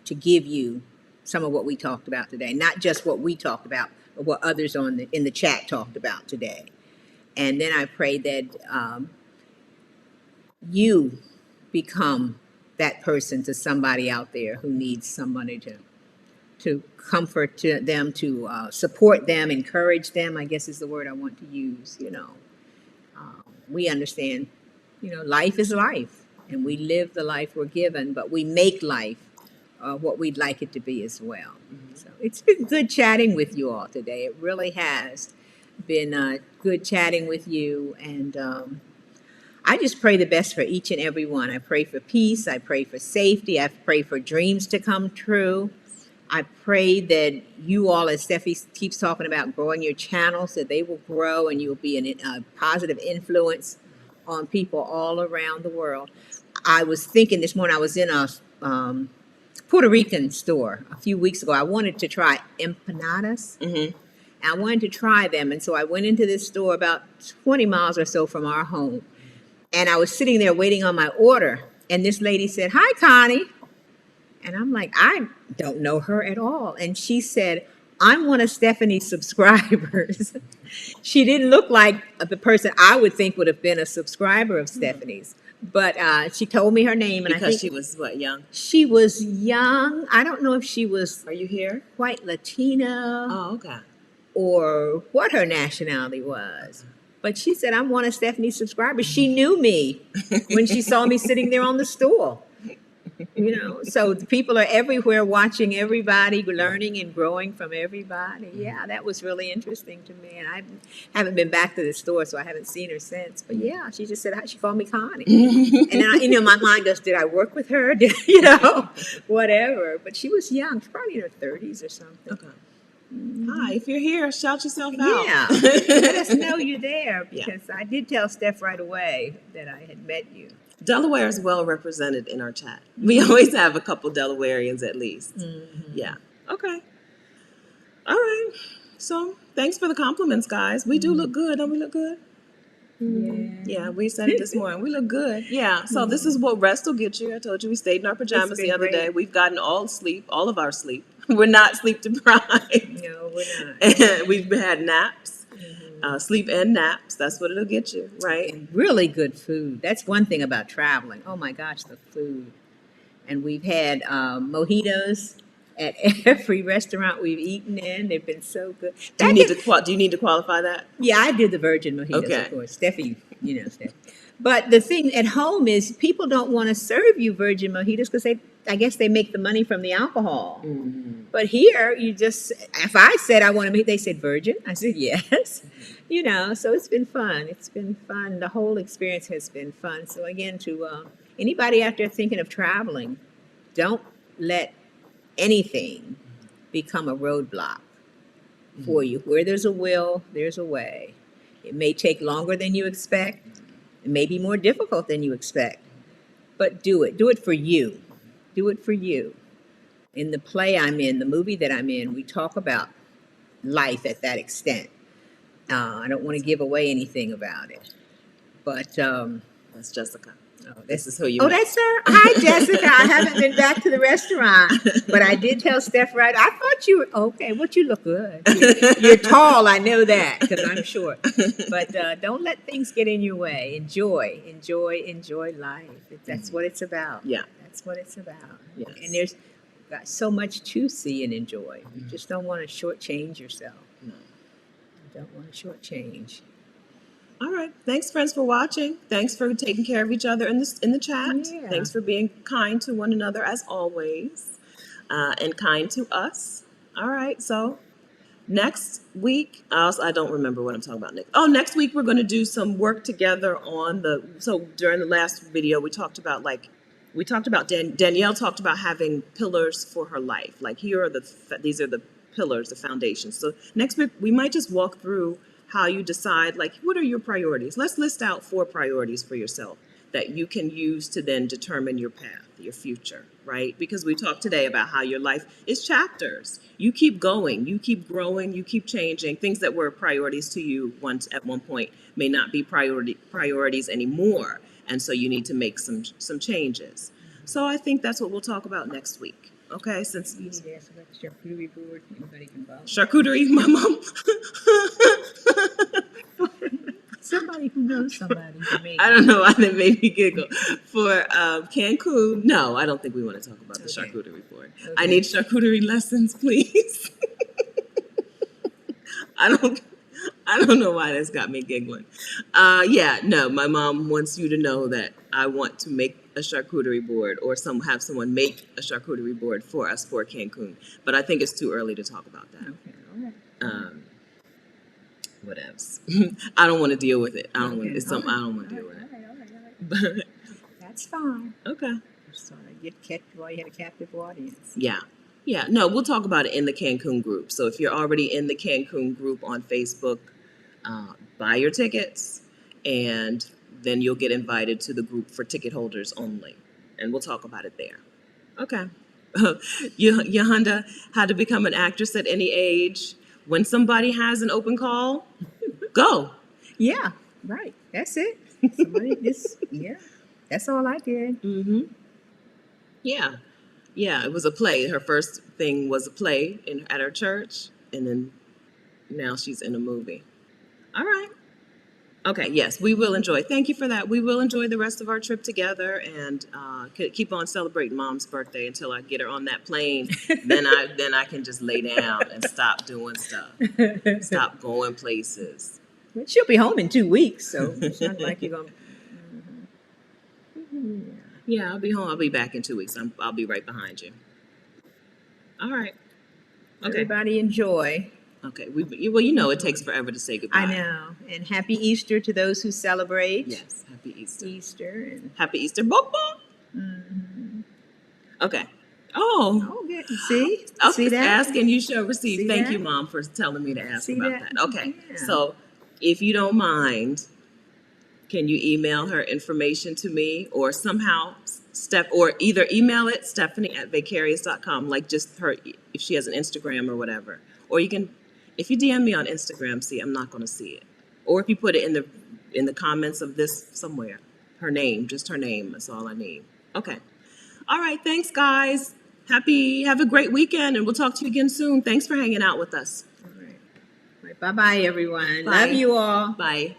to give you some of what we talked about today. Not just what we talked about, but what others in the chat talked about today. And then I pray that you become that person to somebody out there who needs somebody to comfort them, to support them, encourage them, I guess is the word I want to use. We understand, life is life, and we live the life we're given, but we make life what we'd like it to be as well. So it's been good chatting with you all today. It really has been good chatting with you, and I just pray the best for each and every one. I pray for peace. I pray for safety. I pray for dreams to come true. I pray that you all, as Steffi keeps talking about, growing your channels, that they will grow and you'll be a positive influence on people all around the world. I was thinking this morning, I was in a Puerto Rican store a few weeks ago. I wanted to try empanadas. Mm-hmm. I wanted to try them, and so I went into this store about 20 miles or so from our home. And I was sitting there waiting on my order, and this lady said, "Hi, Connie." And I'm like, I don't know her at all. And she said, "I'm one of Stephanie's subscribers." She didn't look like the person I would think would have been a subscriber of Stephanie's. But she told me her name, and I Because think she was what, young? she was young. I don't know if she was Are you here? quite Latina Oh, okay. or what her nationality was. But she said, "I'm one of Stephanie's subscribers." She knew me when she saw me sitting there on the stool. So the people are everywhere watching everybody, learning and growing from everybody. Yeah, that was really interesting to me. And I haven't been back to the store, so I haven't seen her since. But yeah, she just said, she called me Connie. And then, my mind goes, did I work with her? Whatever. But she was young, probably in her 30s or something. Okay. Hi, if you're here, shout yourself out. Yeah, let us know you're there, Yeah. because I did tell Steph right away that I had met you. Delaware is well represented in our chat. We always have a couple Delawareans at least. Mm-hmm. Yeah. Okay. All right. So thanks for the compliments, guys. We do look good. Don't we look good? Yeah, we said it this morning. We look good. Yeah. So this is what rest will get you. I told you we stayed in our pajamas the other day. We've gotten all of our sleep. We're not sleep deprived. No, we're not. And we've had naps. Sleep and naps. That's what it'll get you, right? And really good food. That's one thing about traveling. Oh my gosh, the food. And we've had mojitos at every restaurant we've eaten in. They've been so good. Do you need to qualify that? Yeah, I did the virgin mojitos, Okay. of course. Steffi, Steffi. But the thing at home is people don't want to serve you virgin mojitos because I guess they make the money from the alcohol. Mm-hmm. But here, if I said I want to meet, they said virgin. I said yes. So it's been fun. It's been fun. The whole experience has been fun. So again, to anybody out there thinking of traveling, don't let anything become a roadblock for you. Where there's a will, there's a way. It may take longer than you expect. It may be more difficult than you expect. But do it. Do it for you. Do it for you. In the play I'm in, the movie that I'm in, we talk about life at that extent. I don't want to give away anything about it. But that's Jessica. This is who you. met. That's her. Hi, Jessica. I haven't been back to the restaurant, but I did tell Steph right. I thought you were okay. But you look good. You're tall. I know that because I'm short. But don't let things get in your way. Enjoy life. That's what it's about. Yeah, that's what it's about. Yes. And there's got so much to see and enjoy. You just don't want to shortchange yourself. No. You don't want to shortchange. All right. Thanks, friends, for watching. Thanks for taking care of each other in the chat. Yeah. Thanks for being kind to one another as always, and kind to us. All right. So next week, I don't remember what I'm talking about next. Oh, next week we're going to do some work together on So during the last video, we talked about Danielle talked about having pillars for her life. Like these are the pillars, the foundations. So next week we might just walk through how you decide, what are your priorities? Let's list out 4 priorities for yourself that you can use to then determine your path, your future, right? Because we talked today about how your life is chapters. You keep going, you keep growing, you keep changing. Things that were priorities to you at one point may not be priorities anymore. And so you need to make some changes. So I think that's what we'll talk about next week. Okay, since you need to ask about the charcuterie board, anybody can buy charcuterie, my mom. Somebody who knows somebody can make. I don't know why that made me giggle. For Cancun, no, I don't think we want to talk about the charcuterie board. Okay. I need charcuterie lessons, please. I don't know why this got me giggling. No, my mom wants you to know that I want to make a charcuterie board or have someone make a charcuterie board for us for Cancun. But I think it's too early to talk about that. Okay, all right. What else? I don't want to deal with it. I don't want to deal with it. All right. That's fine. Okay. So you had a captive audience. Yeah. Yeah, no, we'll talk about it in the Cancun group. So if you're already in the Cancun group on Facebook, buy your tickets, and then you'll get invited to the group for ticket holders only. And we'll talk about it there. Okay. Yolanda, how to become an actress at any age. When somebody has an open call, go. Yeah, right. That's it. Somebody just, yeah. That's all I did. Mm-hmm. Yeah. Yeah, it was a play. Her first thing was a play at her church, and then now she's in a movie. All right. Okay, yes, we will enjoy. Thank you for that. We will enjoy the rest of our trip together and keep on celebrating Mom's birthday until I get her on that plane. then I can just lay down and stop doing stuff, stop going places. She'll be home in 2 weeks, so it's not like you're going to. Yeah, I'll be home. I'll be back in 2 weeks. I'll be right behind you. All right. Okay. Everybody enjoy. Okay. Well, it takes forever to say goodbye. I know. And happy Easter to those who celebrate. Yes. Happy Easter. And happy Easter. Boop, boop. mm-hmm. Okay. Oh. Oh, good. See? Okay. See that? Ask and you shall receive. See Thank that? you, Mom, for telling me to ask See about that. Okay. Yeah. So, if you don't mind, can you email her information to me or somehow or either email it Stephanie@vicarious.com, like just her, if she has an Instagram or whatever. Or you can, if you DM me on Instagram, I'm not going to see it. Or if you put it in the comments of this somewhere, just her name, that's all I need. Okay. All right. Thanks, guys. Have a great weekend, and we'll talk to you again soon. Thanks for hanging out with us. All right. Bye-bye, everyone. Bye. Love you all. Bye.